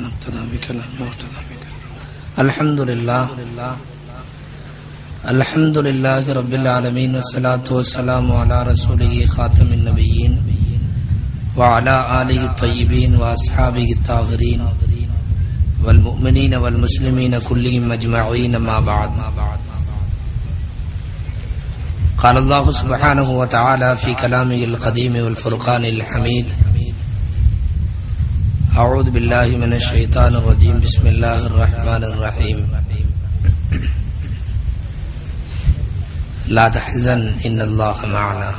نقتدى بكلامه واقتدى بكلامه. الحمد لله رب العالمين والصلاة والسلام على رسوله خاتم النبيين وعلى آله الطيبين وأصحابه الطاهرين والمؤمنين والمسلمين كلهم أجمعين ما بعد. قال الله سبحانه وتعالى في كلامه القديم والفرقان الحميد: أعوذ بالله من الشيطان الرجيم. بسم الله الرحمن الرحيم. لا تحزن إن الله معنا.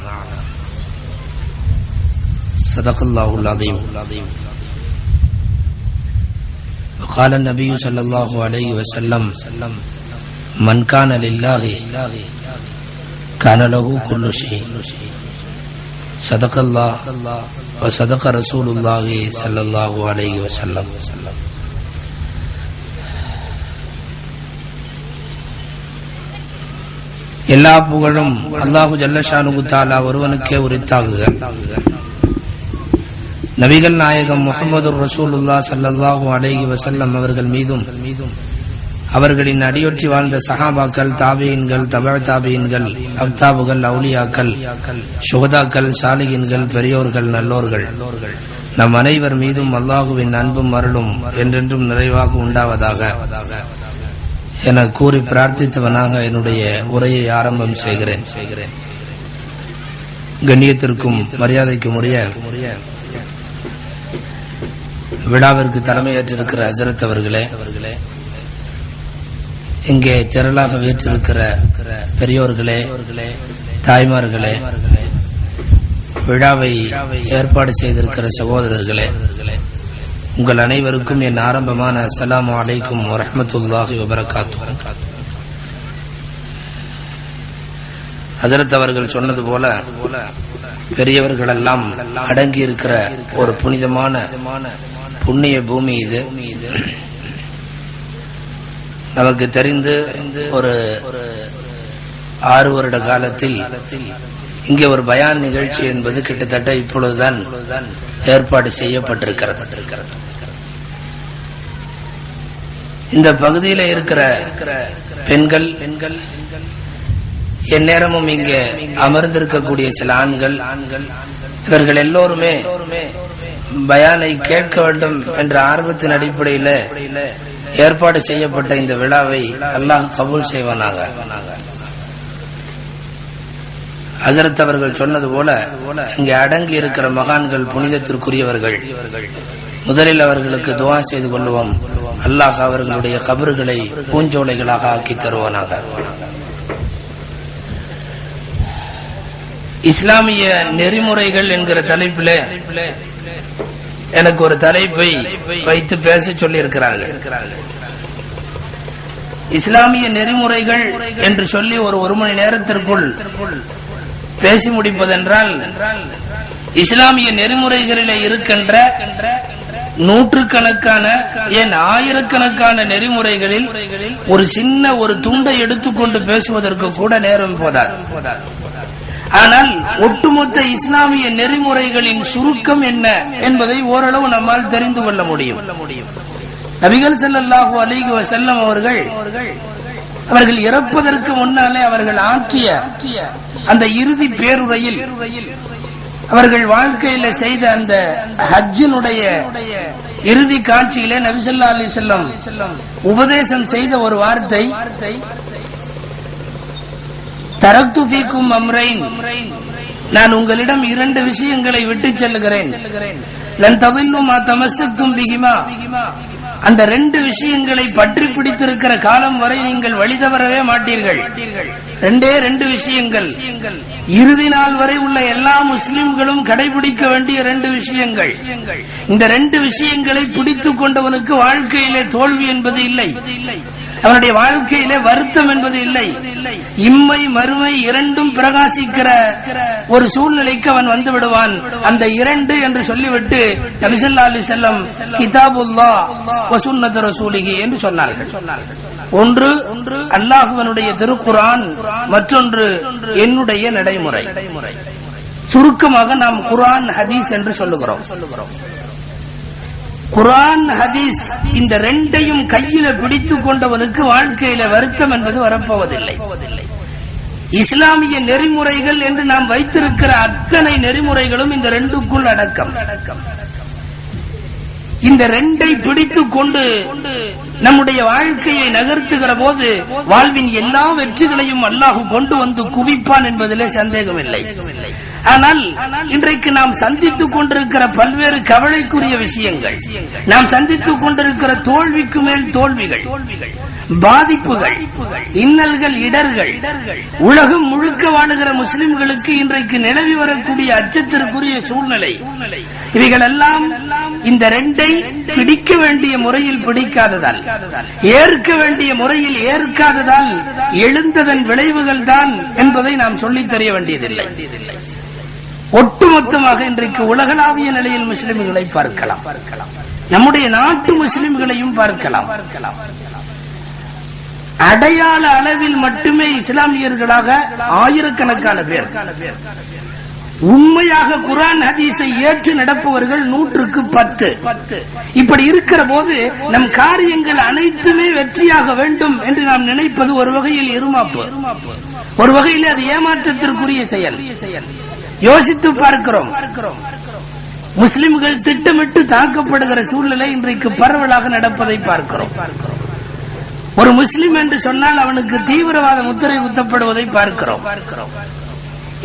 صدق الله العظيم. وقال النبي صلى الله عليه وسلم: من كان لله كان له كل شيء. صدق الله وصدق رسول الله صلى الله عليه وسلم. எல்லா புகழும் அல்லாஹு ஜல்லஷானுஹு தஆலா ஒருவனுக்கே உரித்தாகுக. நபிகள் நாயகம் முஹம்மது ரசூலுல்லாஹ் ஸல்லல்லாஹு அலைஹி வஸல்லம் அவர்கள் மீதும் அவர்களின் அடியொற்றி வாழ்ந்த சஹாபாக்கள், தாபியீன்கள், தபஅ தாபியீன்கள், அக்தாபுகள், அவுலியாக்கள், சுஹதாக்கள், சாலிஹீன்கள், பெரியோர்கள், நல்லோர்கள் நம் அனைவர் மீதும் அல்லாஹுவின் அன்பும் அருளும் என்றென்றும் நிறைவாக உண்டாவதாக என கூறி பிரார்த்தித்தவனாக என்னுடைய உரையை ஆரம்பம் செய்கிறேன். கண்ணியத்திற்கும் மரியாதைக்கும் உரிய விழாவிற்கு தலைமையேற்றிருக்கிற ஹஜ்ரத் அவர்களே, இங்கே திரளாக வீற்றிருக்கிற பெரியோர்களே, தாய்மார்களே, விழாவை ஏற்பாடு செய்திருக்கிற சகோதரர்களே, உங்கள் அனைவருக்கும் என் ஆரம்பமான அஸ்ஸலாமு அலைக்கும் வரஹ்மத்துல்லாஹி வபரகாத்துஹு. ஹஜ்ரத் அவர்கள் சொன்னது போல பெரியவர்கள் எல்லாம் அடங்கி இருக்கிற ஒரு புனிதமான புண்ணிய பூமி இது. நமக்கு தெரிந்து ஒரு 6 வருட காலத்தில் இங்கே ஒரு பயான் நிகழ்ச்சி என்பது கிட்டத்தட்ட இப்பொழுதுதான் ஏற்பாடு செய்யப்பட்டிருக்கிறது. இந்த பகுதியில் இருக்கிற பெண்கள், எந்நேரமும் இங்கே அமர்ந்திருக்கக்கூடிய சில ஆண்கள், இவர்கள் எல்லோருமே பயானை கேட்க வேண்டும் என்ற ஆர்வத்தின் அடிப்படையில் ஏற்பாடு செய்யப்பட்ட இந்த விழாவை அல்லாஹ் கபூல் செய்வானாக. ஹஜ்ரத் அவர்கள் சொன்னது போல இங்கே அடங்கி இருக்கிற மகான்கள் புனிதத்திற்குரியவர்கள். முதலில் அவர்களுக்கு துஆ செய்து கொள்வோம். அல்லாஹ் அவர்களுடைய கபறுகளை பூஞ்சோலைகளாக ஆக்கி தருவானாக. இஸ்லாமிய நெறிமுறைகள் என்கிற தலைப்பிலே எனக்கு ஒரு தலைப்பை வைத்து பேச சொல்லி இருக்கிறார்கள். இஸ்லாமிய நெறிமுறைகள் என்று சொல்லி ஒரு மணி நேரத்திற்குள் பேசி முடிப்பதென்றால், இஸ்லாமிய நெறிமுறைகளிலே இருக்கின்ற நூற்றுக்கணக்கான ஏன் ஆயிரக்கணக்கான நெறிமுறைகளில் ஒரு சின்ன ஒரு துண்டை எடுத்துக்கொண்டு பேசுவதற்கு கூட நேரம் போதாது. ஆனால் ஒட்டுமொத்த இஸ்லாமிய நெறிமுறைகளின் சுருக்கம் என்ன என்பதை ஓரளவு நம்மால் தெரிந்து கொள்ள முடியும். நபிகள் ஸல்லல்லாஹு அலைஹி வஸல்லம் அவர்கள் இறப்பதற்கு முன்னாலே அவர்கள் ஆற்றிய அந்த இறுதி பேருரையில், அவர்கள் வாழ்க்கையில செய்த அந்த ஹஜ்ஜினுடைய இறுதி காட்சியிலே நபி ஸல்லல்லாஹு அலைஹி வஸல்லம் உபதேசம் செய்த ஒரு வார்த்தை, தரக்து ஃபீக்கும் அம்ரைன், நான் உங்களிடம் 2 விஷயங்களை விட்டு செல்லுகிறேன். லன் ததில்லு மா தமஸ்ஸக்தும் பிஹிமா, அந்த 2 விஷயங்களை பற்றி பிடித்திருக்கிற காலம் வரை நீங்கள் வழி தவறவே மாட்டீர்கள். 2 விஷயங்கள், இறுதி நாள் வரை உள்ள எல்லா முஸ்லிம்களும் கடைபிடிக்க வேண்டிய 2 விஷயங்கள். இந்த 2 விஷயங்களை பிடித்துக் கொண்டவனுக்கு வாழ்க்கையிலே தோல்வி என்பது இல்லை, அவனுடைய வாழ்க்கையிலே வருத்தம் என்பது இல்லை. இம்மை மறுமை இரண்டும் பிரகாசிக்கிற ஒரு சூழ்நிலைக்கு அவன் வந்து விடுவான். அந்த 2 என்று சொல்லிவிட்டு நபி ஸல்லல்லாஹு அலைஹி வஸல்லம் கிதாபுல்லாஹ் வ சுன்னத்து ரசூலிஹி என்று சொன்னார்கள். ஒன்று அல்லாஹ்வினுடைய திருக்குர்ஆன், மற்றொன்று என்னுடைய நடைமுறை. சுருக்கமாக நாம் குர்ஆன் ஹதீஸ் என்று சொல்லுகிறோம். குர்ஆன் ஹதீஸ் இந்த ரெண்டையும் கையில பிடித்துக் கொண்டவனுக்கு வாழ்க்கையில வருத்தம் என்பது வரப்போவதில்லை. இஸ்லாமிய நெறிமுறைகள் என்று நாம் வைத்திருக்கிற அத்தனை நெறிமுறைகளும் இந்த ரெண்டுக்குள் அடக்கம். இந்த ரெண்டை பிடித்துக் கொண்டு நம்முடைய வாழ்க்கையை நகர்த்துகிற போது வாழ்வின் எல்லா வெற்றிகளையும் அல்லாஹ் கொண்டு வந்து குவிப்பான் என்பதிலே சந்தேகமில்லை. ஆனால் இன்றைக்கு நாம் சந்தித்துக் கொண்டிருக்கிற பல்வேறு கவலைக்குரிய விஷயங்கள், நாம் சந்தித்துக் கொண்டிருக்கிற தோல்விக்கு மேல் தோல்விகள், பாதிப்புகள், இன்னல்கள், இடர்கள், உலகம் முழுக்க வாழுகிற முஸ்லிம்களுக்கு இன்றைக்கு நிலவி வரக்கூடிய அச்சத்திற்குரிய சூழ்நிலை, இவைகள் எல்லாம் இந்த ரெண்டை பிடிக்க வேண்டிய முறையில் பிடிக்காததால், ஏற்க வேண்டிய முறையில் ஏற்காததால் எழுந்ததன் விளைவுகள் தான் என்பதை நாம் சொல்லித் தெரிய வேண்டியதில்லை. ஒட்டுமொத்தமாக இன்றைக்கு உலகளாவிய நிலையில் முஸ்லிம்களை பார்க்கலாம், நம்முடைய நாட்டு முஸ்லிம்களையும் பார்க்கலாம். அடையாள அளவில் மட்டுமே இஸ்லாமியர்களாக ஆயிரக்கணக்கான பேர், உண்மையாக குர்ஆன் ஹதீஸை ஏற்று நடப்பவர்கள் 100க்கு 10. இப்படி இருக்கிற போது நம் காரியங்கள் அனைத்துமே வெற்றியாக வேண்டும் என்று நாம் நினைப்பது ஒரு வகையில் இருமாப்பு, ஒரு வகையில் அது ஏமாற்றத்திற்குரிய செயல். யோசித்து பார்க்கிறோம், முஸ்லிம்கள் திட்டமிட்டு தாக்கப்படுகிற சூழ்நிலை இன்றைக்கு பரவலாக நடப்பதை பார்க்கிறோம். ஒரு முஸ்லிம் என்று சொன்னால் அவனுக்கு தீவிரவாத முத்திரை குத்தப்படுவதை பார்க்கிறோம்.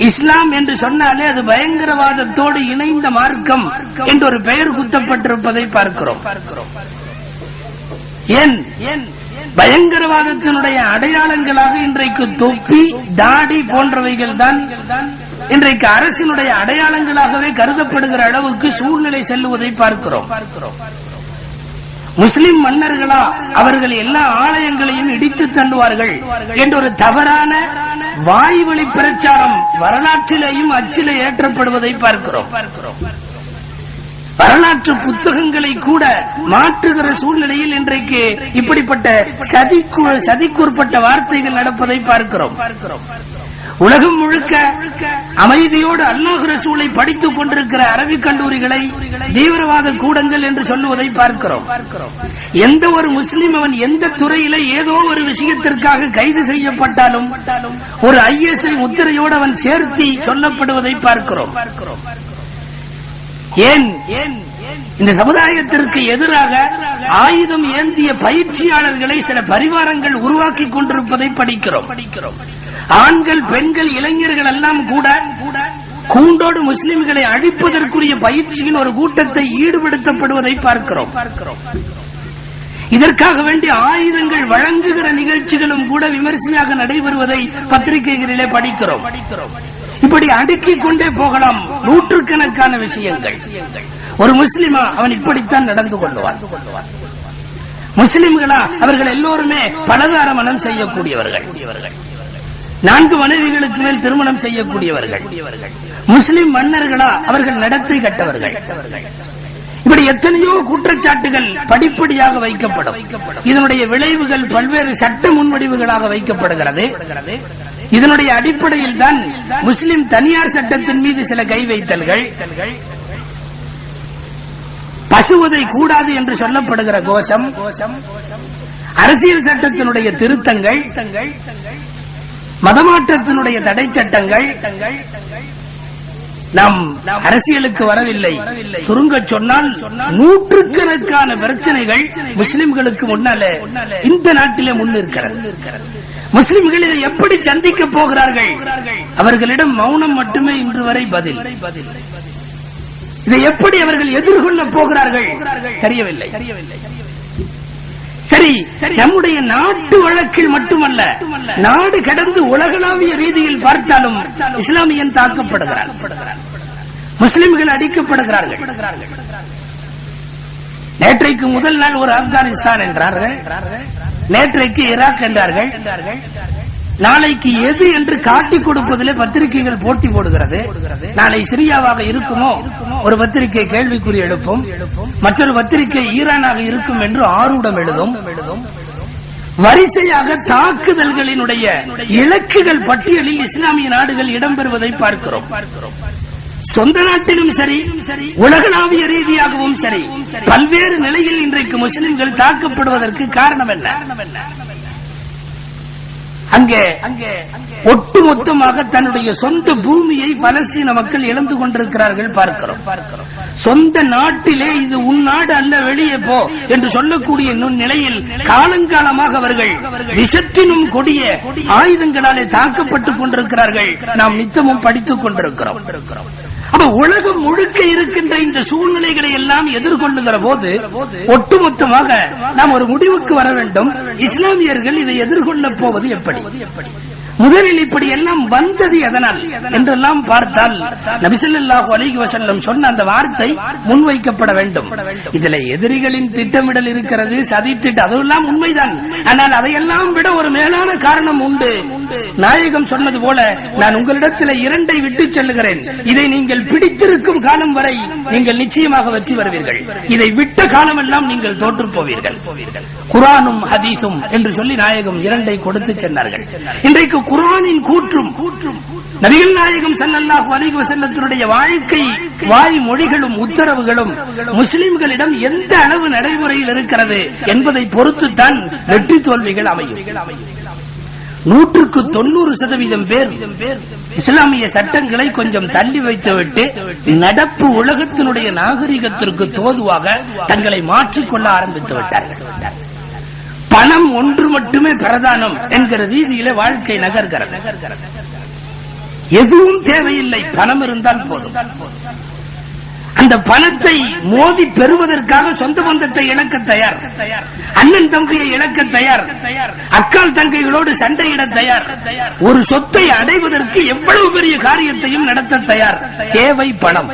இஸ்லாம் என்று சொன்னாலே அது பயங்கரவாதத்தோடு இணைந்த மார்க்கம் என்று ஒரு பெயர் குத்தப்பட்டிருப்பதை பார்க்கிறோம். ஏன் பயங்கரவாதத்தினுடைய அடையாளங்களாக இன்றைக்கு தொப்பி, தாடி போன்றவைகள் தான் இன்றைக்கு அரசினுடைய அடையாளங்களாகவே கருதப்படுகிற அளவுக்கு சூழ்நிலை செல்லுவதை பார்க்கிறோம். முஸ்லிம் மன்னர்களா அவர்கள் எல்லா ஆலயங்களையும் இடித்து தள்ளுவார்கள் என்ற ஒரு தவறான வாய்வழி பிரச்சாரம் வரலாற்றிலேயும் அச்சிலே ஏற்றப்படுவதை பார்க்கிறோம். வரலாற்று புத்தகங்களை கூட மாற்றுகிற சூழ்நிலையில் இன்றைக்கு இப்படிப்பட்ட சதிக்குட்பட்ட வார்த்தைகள் நடப்பதை பார்க்கிறோம். உலகம் முழுக்க அமைதியோடு அல்லாஹ் ரசூலை படித்துக் கொண்டிருக்கிற அரபிக் கல்லூரிகளை தீவிரவாத கூடங்கள் என்று சொல்லுவதை பார்க்கிறோம். எந்த ஒரு முஸ்லிம் அவன் எந்த துறையில ஏதோ ஒரு விஷயத்திற்காக கைது செய்யப்பட்டாலும் ஒரு ISI முத்திரையோடு அவன் சேர்த்தி சொல்லப்படுவதை பார்க்கிறோம். ஏன் இந்த சமுதாயத்திற்கு எதிராக ஆயுதம் ஏந்திய பயிற்சியாளர்களை சில பரிவாரங்கள் உருவாக்கி கொண்டிருப்பதை படிக்கிறோம். ஆண்கள், பெண்கள், இளைஞர்கள் எல்லாம் கூட கூண்டோடு முஸ்லிம்களை அழிப்பதற்குரிய பயிற்சியின் ஒரு கூட்டத்தை ஈடுபடுத்தப்படுவதை பார்க்கிறோம். இதற்காக வேண்டிய ஆயுதங்கள் வழங்குகிற நிகழ்ச்சிகளும் கூட விமர்சையாக நடைபெறுவதை பத்திரிகைகளிலே படிக்கிறோம். இப்படி அடுக்கிக் கொண்டே போகலாம் நூற்றுக்கணக்கான விஷயங்கள். ஒரு முஸ்லிமா அவன் இப்படித்தான் நடந்து கொள்வான். முஸ்லிம்களா அவர்கள் எல்லோருமே பலதார மனம் செய்யக்கூடியவர்கள், 4 மனைவிகளுக்கு மேல் திருமணம் செய்யக்கூடியவர்கள். முஸ்லிம் மன்னர்களா அவர்கள் நடத்தை கட்டவர்கள். இப்படி எத்தனையோ குற்றச்சாட்டுகள் படிப்படியாக வைக்கப்படும். இதனுடைய விளைவுகள் பல்வேறு சட்ட முன்வடிவுகளாக வைக்கப்படுகிறது. இதனுடைய அடிப்படையில் தான் முஸ்லிம் தனியார் சட்டத்தின் மீது சில கை வைத்தல்கள், பசுவதை கூடாது என்று சொல்லப்படுகிற கோஷம், அரசியல் சட்டத்தினுடைய திருத்தங்கள், மதமாற்றத்தினுடைய தடை சட்டங்கள். நாம் அரசியலுக்கு வரவில்லை, சுருங்க சொன்னால் நூற்றுக்கணக்கான பிரச்சனைகள் முஸ்லிம்களுக்கு முன்னாலே இந்த நாட்டிலே முன்னிருக்கிறது. முஸ்லிம்கள் இதை எப்படி சந்திக்க போகிறார்கள்? அவர்களிடம் மௌனம் மட்டுமே இன்று வரை பதில். இதை எப்படி அவர்கள் எதிர்கொள்ள போகிறார்கள் தெரியவில்லை. சரி, நம்முடைய நாட்டு வழக்கில் மட்டுமல்ல, நாடு கடந்து உலகளாவிய ரீதியில் பார்த்தாலும் இஸ்லாமியன் தாக்கப்படுகிறான், முஸ்லிம்கள் அடிக்கப்படுகிறார்கள். நேற்றைக்கு முதல் நாள் ஒரு ஆப்கானிஸ்தான் என்றார்கள், நேற்றைக்கு ஈராக் என்றார்கள், நாளைக்கு எது என்று காட்டிக் கொடுப்பதிலே பத்திரிகைகள் போட்டி போடுகிறது. நாளை சிரியாவாக இருக்குமோ ஒரு பத்திரிகை கேள்விக்குறி எழுப்பும், மற்றொரு பத்திரிகை ஈரானாக இருக்கும் என்று ஆரூடம் எழுதும். வரிசையாக தாக்குதல்களினுடைய இலக்குகள் பட்டியலில் இஸ்லாமிய நாடுகள் இடம்பெறுவதை பார்க்கிறோம். சொந்த நாட்டிலும் சரி, உலகளாவிய ரீதியாகவும் சரி, பல்வேறு நிலையில் இன்றைக்கு முஸ்லிம்கள் தாக்கப்படுவதற்கு காரணம் என்ன? அங்கே ஒட்டுமொத்தமாக தன்னுடைய சொந்த பூமியை பலஸ்தீன மக்கள் இழந்து கொண்டிருக்கிறார்கள் பார்க்கிறோம். சொந்த நாட்டிலே இது உன் நாடு அல்ல, வெளியே போ என்று சொல்லக்கூடிய நிலையில் காலங்காலமாக அவர்கள் விஷத்தினும் கொடிய ஆயுதங்களாலே தாக்கப்பட்டுக் கொண்டிருக்கிறார்கள். நாம் நித்தமும் படித்துக் கொண்டிருக்கிறோம். அப்ப உலகம் முழுக்க இருக்கின்ற இந்த சூழ்நிலைகளை எல்லாம் எதிர்கொள்ளுகிற போது ஒட்டுமொத்தமாக நாம் ஒரு முடிவுக்கு வர வேண்டும். இஸ்லாமியர்கள் இதை எதிர்கொள்ள போவது எப்படி? முதலில் இப்படி எல்லாம் வந்தது எதனால் என்றெல்லாம் பார்த்தால் நபி ஸல்லல்லாஹு அலைஹி வஸல்லம் சொன்ன அந்த வார்த்தை முன்வைக்கப்பட வேண்டும். இதுல எதிரிகளின் திட்டமிடல் இருக்கிறது, சதி திட்டம், அதெல்லாம் உண்மைதான். ஆனால் அதையெல்லாம் விட ஒரு மேலான காரணம் உண்டு. நாயகம் சொன்னது போல, நான் உங்களிடத்தில் 2 விட்டு செல்லுகிறேன். இதை நீங்கள் பிடித்திருக்கும் காலம் வரை நீங்கள் நிச்சயமாக வெற்றி பெறுவீர்கள். இதை விட்ட காலமெல்லாம் நீங்கள் தோற்று போவீர்கள். குர்ஆனும் ஹதீஸும் என்று சொல்லி நாயகம் 2 கொடுத்து சென்றார்கள். இன்றைக்கு குர்ஆனின் கூற்றும் நபிகள் நாயகம் ஸல்லல்லாஹு அலைஹி வஸல்லத்தினுடைய வாழ்க்கை வாய் மொழிகளும் உத்தரவுகளும் முஸ்லிம்களிடம் எந்த அளவு நடைமுறையில் இருக்கிறது என்பதை பொறுத்துத்தான் வெற்றி தோல்விகள் அமையும். 100% பேர் இஸ்லாமிய சட்டங்களை கொஞ்சம் தள்ளி வைத்துவிட்டு நடப்பு உலகத்தினுடைய நாகரிகத்திற்கு தோதுவாக தங்களை மாற்றிக்கொள்ள ஆரம்பித்து விட்டார்கள். பணம் ஒன்று மட்டுமே பிரதானம் என்கிற ரீதியிலே வாழ்க்கை நகர்கிறது. எதுவும் தேவையில்லை, பணம் இருந்தால் போதும். அந்த பணத்தை மோதி பெறுவதற்காக சொந்த பந்தத்தை இழக்க தயார், அண்ணன் தம்பியை இழக்க தயார், அக்கால் தங்கைகளோடு சண்டையிட தயார், ஒரு சொத்தை அடைவதற்கு எவ்வளவு பெரிய காரியத்தையும் நடத்த தயார். தேவை பணம்.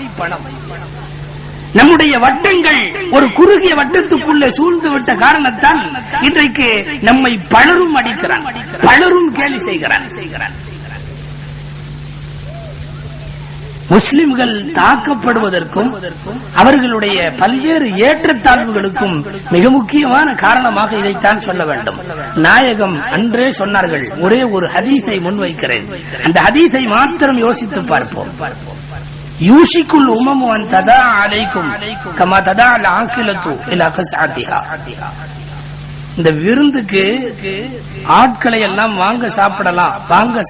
நம்முடைய வட்டங்கள் ஒரு குறுகிய வட்டத்துக்குள்ளே சூழ்ந்து விட்ட காரணத்தால் இன்றைக்கு நம்மை பலரும் அடிக்கிறான், பலரும் கேலி செய்கிறான். முஸ்லிம்கள் தாக்கப்படுவதற்கும் அவர்களுடைய பல்வேறு ஏற்றத்தாழ்வுகளுக்கும் மிக முக்கியமான காரணமாக இதைத்தான் சொல்ல வேண்டும். நாயகம் அன்றே சொன்னார்கள். ஒரே ஒரு ஹதீஸை முன்வைக்கிறேன், அந்த ஹதீஸை மாத்திரம் யோசித்து பார்ப்போம். யூஷிக்குல் உமமு அன் ததா அலைக்கும் கமா ததா அல் ஆகிலத்து இலா கஸ்அதிஹா. இந்த விருந்துக்கு ஆட்களை எல்லாம் வாங்க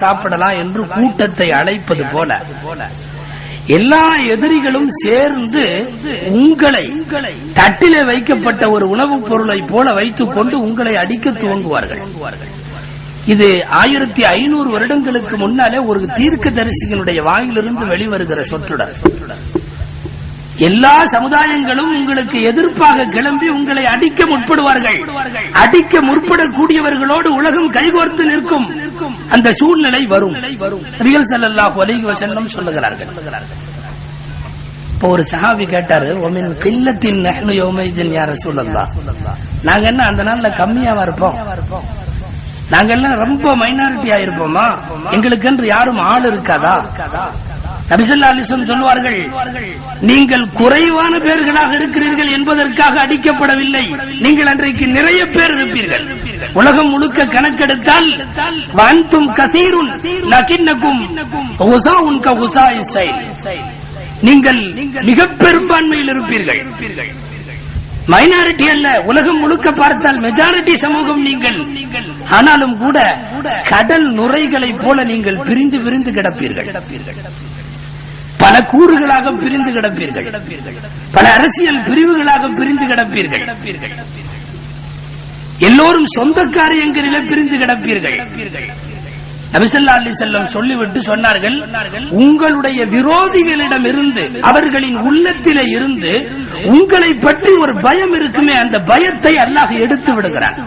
சாப்பிடலாம் என்று கூட்டத்தை அழைப்பது போல எல்லா எதிரிகளும் சேர்ந்து உங்களை தட்டிலே வைக்கப்பட்ட ஒரு உணவுப் பொருளை போல வைத்துக் கொண்டு உங்களை அடிக்க துவங்குவார்கள். இது 1500 வருடங்களுக்கு முன்னாலே ஒரு தீர்க்கதரிசியினுடைய வாயிலிருந்து வெளிவருகிற சொற்றொடர். எல்லா சமுதாயங்களும் உங்களுக்கு எதிர்ப்பாக கிளம்பி உங்களை அடிக்க முற்படுவார்கள். அடிக்க முற்படக்கூடியவர்களோடு உலகம் கைகோர்த்து நிற்கும் அந்த சூழ்நிலை வரும். நபிகள் ஸல்லல்லாஹு அலைஹி வஸல்லம் சொல்லுகிறார்கள். இப்போ ஒரு சஹாபி கேட்டாரு, ஒமின் கில்லத்தின் நஹ்னு யௌமைதின் யா ரசூலல்லாஹ், நாங்க என்ன அந்த நாள்ல கம்மியாவா இருப்போம்? நாங்கெல்லாம் ரொம்ப மைனாரிட்டியா இருப்போமா? எங்களுக்கு என்று யாரும் ஆள் இருக்காதா? நபி ஸல்லல்லாஹு அலைஹி வஸல்லம் சொல்வார்கள், நீங்கள் குறைவான பேர்களாக இருக்கிறீர்கள் என்பதற்காக அடிக்கப்படவில்லை. நீங்கள் அன்றைக்கு நிறைய பேர் இருப்பீர்கள். உலகம் முழுக்க கணக்கெடுத்தால் வஅன்தும் கஸீருன் லகின்னகும் குஸாஉன் ககுஸாஇஸ் ஸைல், நீங்கள் மிக பெரும்பான்மையில் இருப்பீர்கள். மைனாரிட்டி அல்ல, உலகம் முழுக்க பார்த்தால் மெஜாரிட்டி சமூகம் நீங்கள். ஆனாலும் கூட கடல் நுரைகளை போல நீங்கள் பிரிந்து பிரிந்து கிடப்பீர்கள். பல கூறுகளாக பிரிந்து கிடப்பீர்கள். பல அரசியல் பிரிவுகளாக பிரிந்து கிடப்பீர்கள். எல்லோரும் சொந்த காரியங்களிலே பிரிந்து கிடப்பீர்கள். நபி ஸல்லல்லாஹு அலைஹி வஸல்லம் சொல்லிவிட்டு சொன்னார்கள், உங்களுடைய விரோதிகளிடம் இருந்து, அவர்களின் உள்ளத்திலே இருந்து உங்களை பற்றி ஒரு பயம் இருக்குமே, அந்த பயத்தை அல்லாஹ் எடுத்து விடுகிறான்.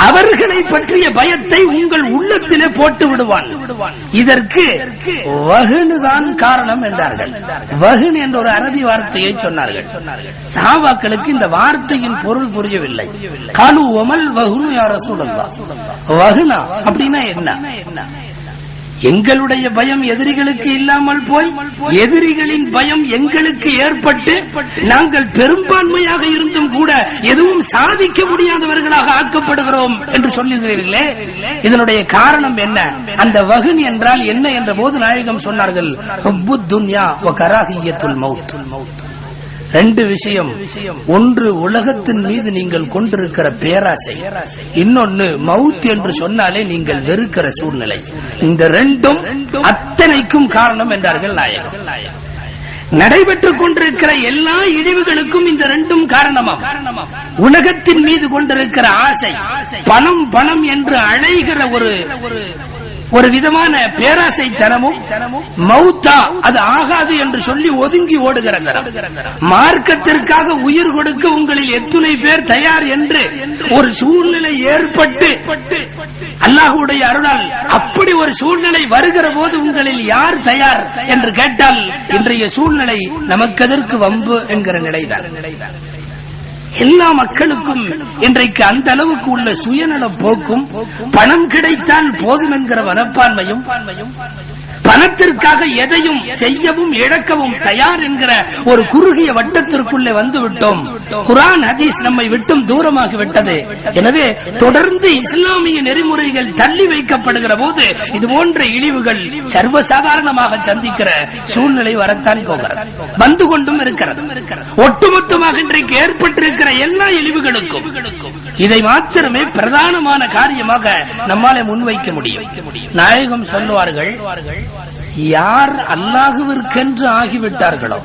அவர்களை பற்றிய பயத்தை உங்கள் உள்ளத்திலே போட்டு விடுவான். இதற்கு வஹ்னுதான் காரணம் என்றார்கள். வஹ்ன் என்ற ஒரு அரபி வார்த்தையை சொன்னார்கள். சஹாபாக்களுக்கு இந்த வார்த்தையின் பொருள் புரியவில்லை. காலு வமல் வஹ்னு யா ரசூலல்லாஹ், வஹ்னா அப்படினா என்ன? எங்களுடைய பயம் எதிரிகளுக்கு இல்லாமல் போய் எதிரிகளின் பயம் எங்களுக்கு ஏற்பட்டு நாங்கள் பெரும்பான்மையாக இருந்தும் கூட எதுவும் சாதிக்க முடியாதவர்களாக ஆக்கப்படுகிறோம் என்று சொல்லுகிறீர்களே, இதனுடைய காரணம் என்ன? அந்த வஹன் என்றால் என்ன என்ற போது நாயகம் சொன்னார்கள், ஹுப்புத் துன்யா வ கராஹியத்துல் மௌத். ரெண்டு விஷயம். ஒன்று உலகத்தின் மீது நீங்கள் கொண்டிருக்கிற பேராசை, இன்னொன்னு மவுத் என்று சொன்னாலே நீங்கள் வெறுக்கிற சூழ்நிலை. இந்த ரெண்டும் அத்தனைக்கும் காரணம் என்றார்கள் நாயகம். நடைபெற்றுக் கொண்டிருக்கிற எல்லா இழிவுகளுக்கும் இந்த ரெண்டும் காரணமாம். உலகத்தின் மீது கொண்டிருக்கிற ஆசை, பணம் பணம் என்று அழைகிற ஒரு விதமான பேராசை தனமும், மௌத்தா அது ஆகாது என்று சொல்லி ஒதுங்கி ஓடுகிற தரம். மார்க்கத்திற்காக உயிர் கொடுக்க உங்களில் எத்துணை பேர் தயார் என்று ஒரு சூழ்நிலை ஏற்பட்டு அல்லாஹ்வுடைய அருளால் அப்படி ஒரு சூழ்நிலை வருகிற போது உங்களில் யார் தயார் என்று கேட்டால் இன்றைய சூழ்நிலை நமக்கு எதற்கு வம்பு என்கிற நிலைதான். எல்லா மக்களுக்கும் இன்றைக்கு அந்த அளவுக்கு உள்ள சுயநல போக்கும், பணம் கிடைத்தால் போதும் என்கிற மனப்பான்மையும், பணத்திற்காக எதையும் செய்யவும் இழக்கவும் தயார் என்கிற ஒரு குறுகிய வட்டத்திற்குள்ளே வந்து விட்டோம். குர்ஆன் ஹதீஸ் நம்மை விட்டும் தூரமாகி விட்டது. எனவே தொடர்ந்து இஸ்லாமிய நெறிமுறைகள் தள்ளி வைக்கப்படுகிற போது இது போன்ற இழிவுகள் சர்வசாதாரணமாக சந்திக்கிற சூழ்நிலை வரத்தான் போகிறது, வந்து கொண்டும் இருக்கிறது. ஒட்டுமொத்தமாக இன்றைக்கு ஏற்பட்டிருக்கிற எல்லா இழிவுகளுக்கும் இதை மாத்திரமே பிரதானமான காரியமாக நம்மாலே முன்வைக்க முடியும். நாயகம் சொல்லுவார்கள், யார் அல்லாஹுவிற்கென்று ஆகிவிட்டார்களோ,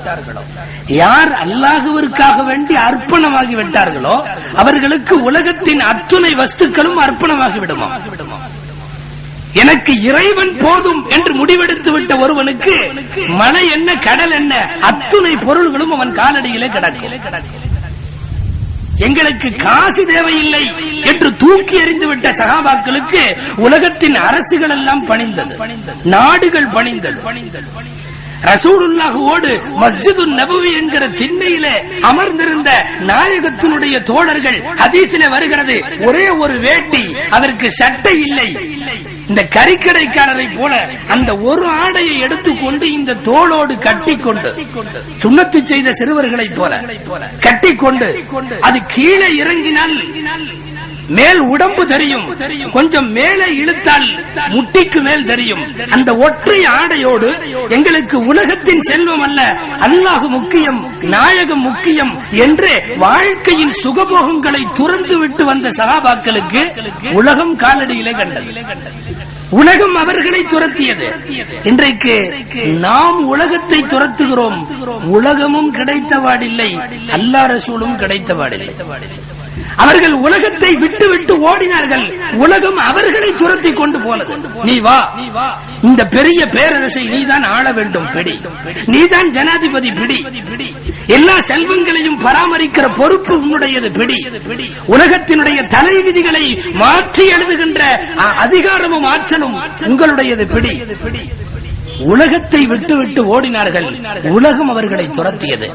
யார் அல்லாஹுவிற்காக வேண்டி அர்ப்பணமாகிவிட்டார்களோ அவர்களுக்கு உலகத்தின் அத்துணை வஸ்துக்களும் அர்ப்பணமாகிவிடுமா. எனக்கு இறைவன் போதும் என்று முடிவெடுத்து விட்ட ஒருவனுக்கு மலை என்ன கடல் என்ன அத்துணை பொருள்களும் அவன் காலடியிலே கிடக்கும். எங்களுக்கு காசு தேவையில்லை என்று தூக்கி எறிந்து விட்ட சஹாபாக்களுக்கு உலகத்தின் அரசுகள் எல்லாம் பணிந்தது, நாடுகள் பணிந்தது. ரசூலுல்லாஹ்வோடு மஸ்ஜிதுன் நபவி என்கிற திண்ணையிலே அமர்ந்திருந்த நாயகத்தினுடைய தோழர்கள், ஹதீஸிலே வருகிறது, ஒரே ஒரு வேட்டி, அதற்கு சட்டை இல்லை. இந்த கறிக்கடைக்காரரை போல அந்த ஒரு ஆடையை எடுத்துக்கொண்டு இந்த தோளோடு கட்டிக்கொண்டு, சுன்னத்து செய்த சிறுவர்களை போல கட்டிக்கொண்டு, அது கீழே இறங்கினால் மேல் உடம்பு தெரியும், கொஞ்சம் மேலே இழுத்தால் முட்டிக்கு மேல் தெரியும். அந்த ஒற்றை ஆடையோடு எங்களுக்கு உலகத்தின் செல்வம் அல்ல, அல்லாஹ் முக்கியம், நாயகம் முக்கியம் என்று வாழ்க்கையின் சுகபோகங்களை துறந்து விட்டு வந்த சஹாபாக்களுக்கு உலகம் காலடியிலே கண்டது, உலகம் அவர்களை துரத்தியது. இன்றைக்கு நாம் உலகத்தை துரத்துகிறோம், உலகமும் கிடைத்தவாடில்லை, அல்லாஹ் ரசூலும் கிடைத்தவாடில்லை. அவர்கள் உலகத்தை விட்டு விட்டு ஓடினார்கள், உலகம் அவர்களை துரத்தி கொண்டு போனது. நீ வா, இந்த பெரிய பேரரசை நீதான் ஆள வேண்டும், பிடி, நீதான் ஜனாதிபதி, பிடி, எல்லா செல்வங்களையும் பராமரிக்கிற பொறுப்பு உன்னுடையது, பிடி, உலகத்தினுடைய தலை விதிகளை மாற்றி எழுதுகின்ற அதிகாரமும் ஆற்றலும் உங்களுடையது, பிடி. உலகத்தை விட்டு விட்டு ஓடினார்கள், உலகம் அவர்களை துரத்தியது.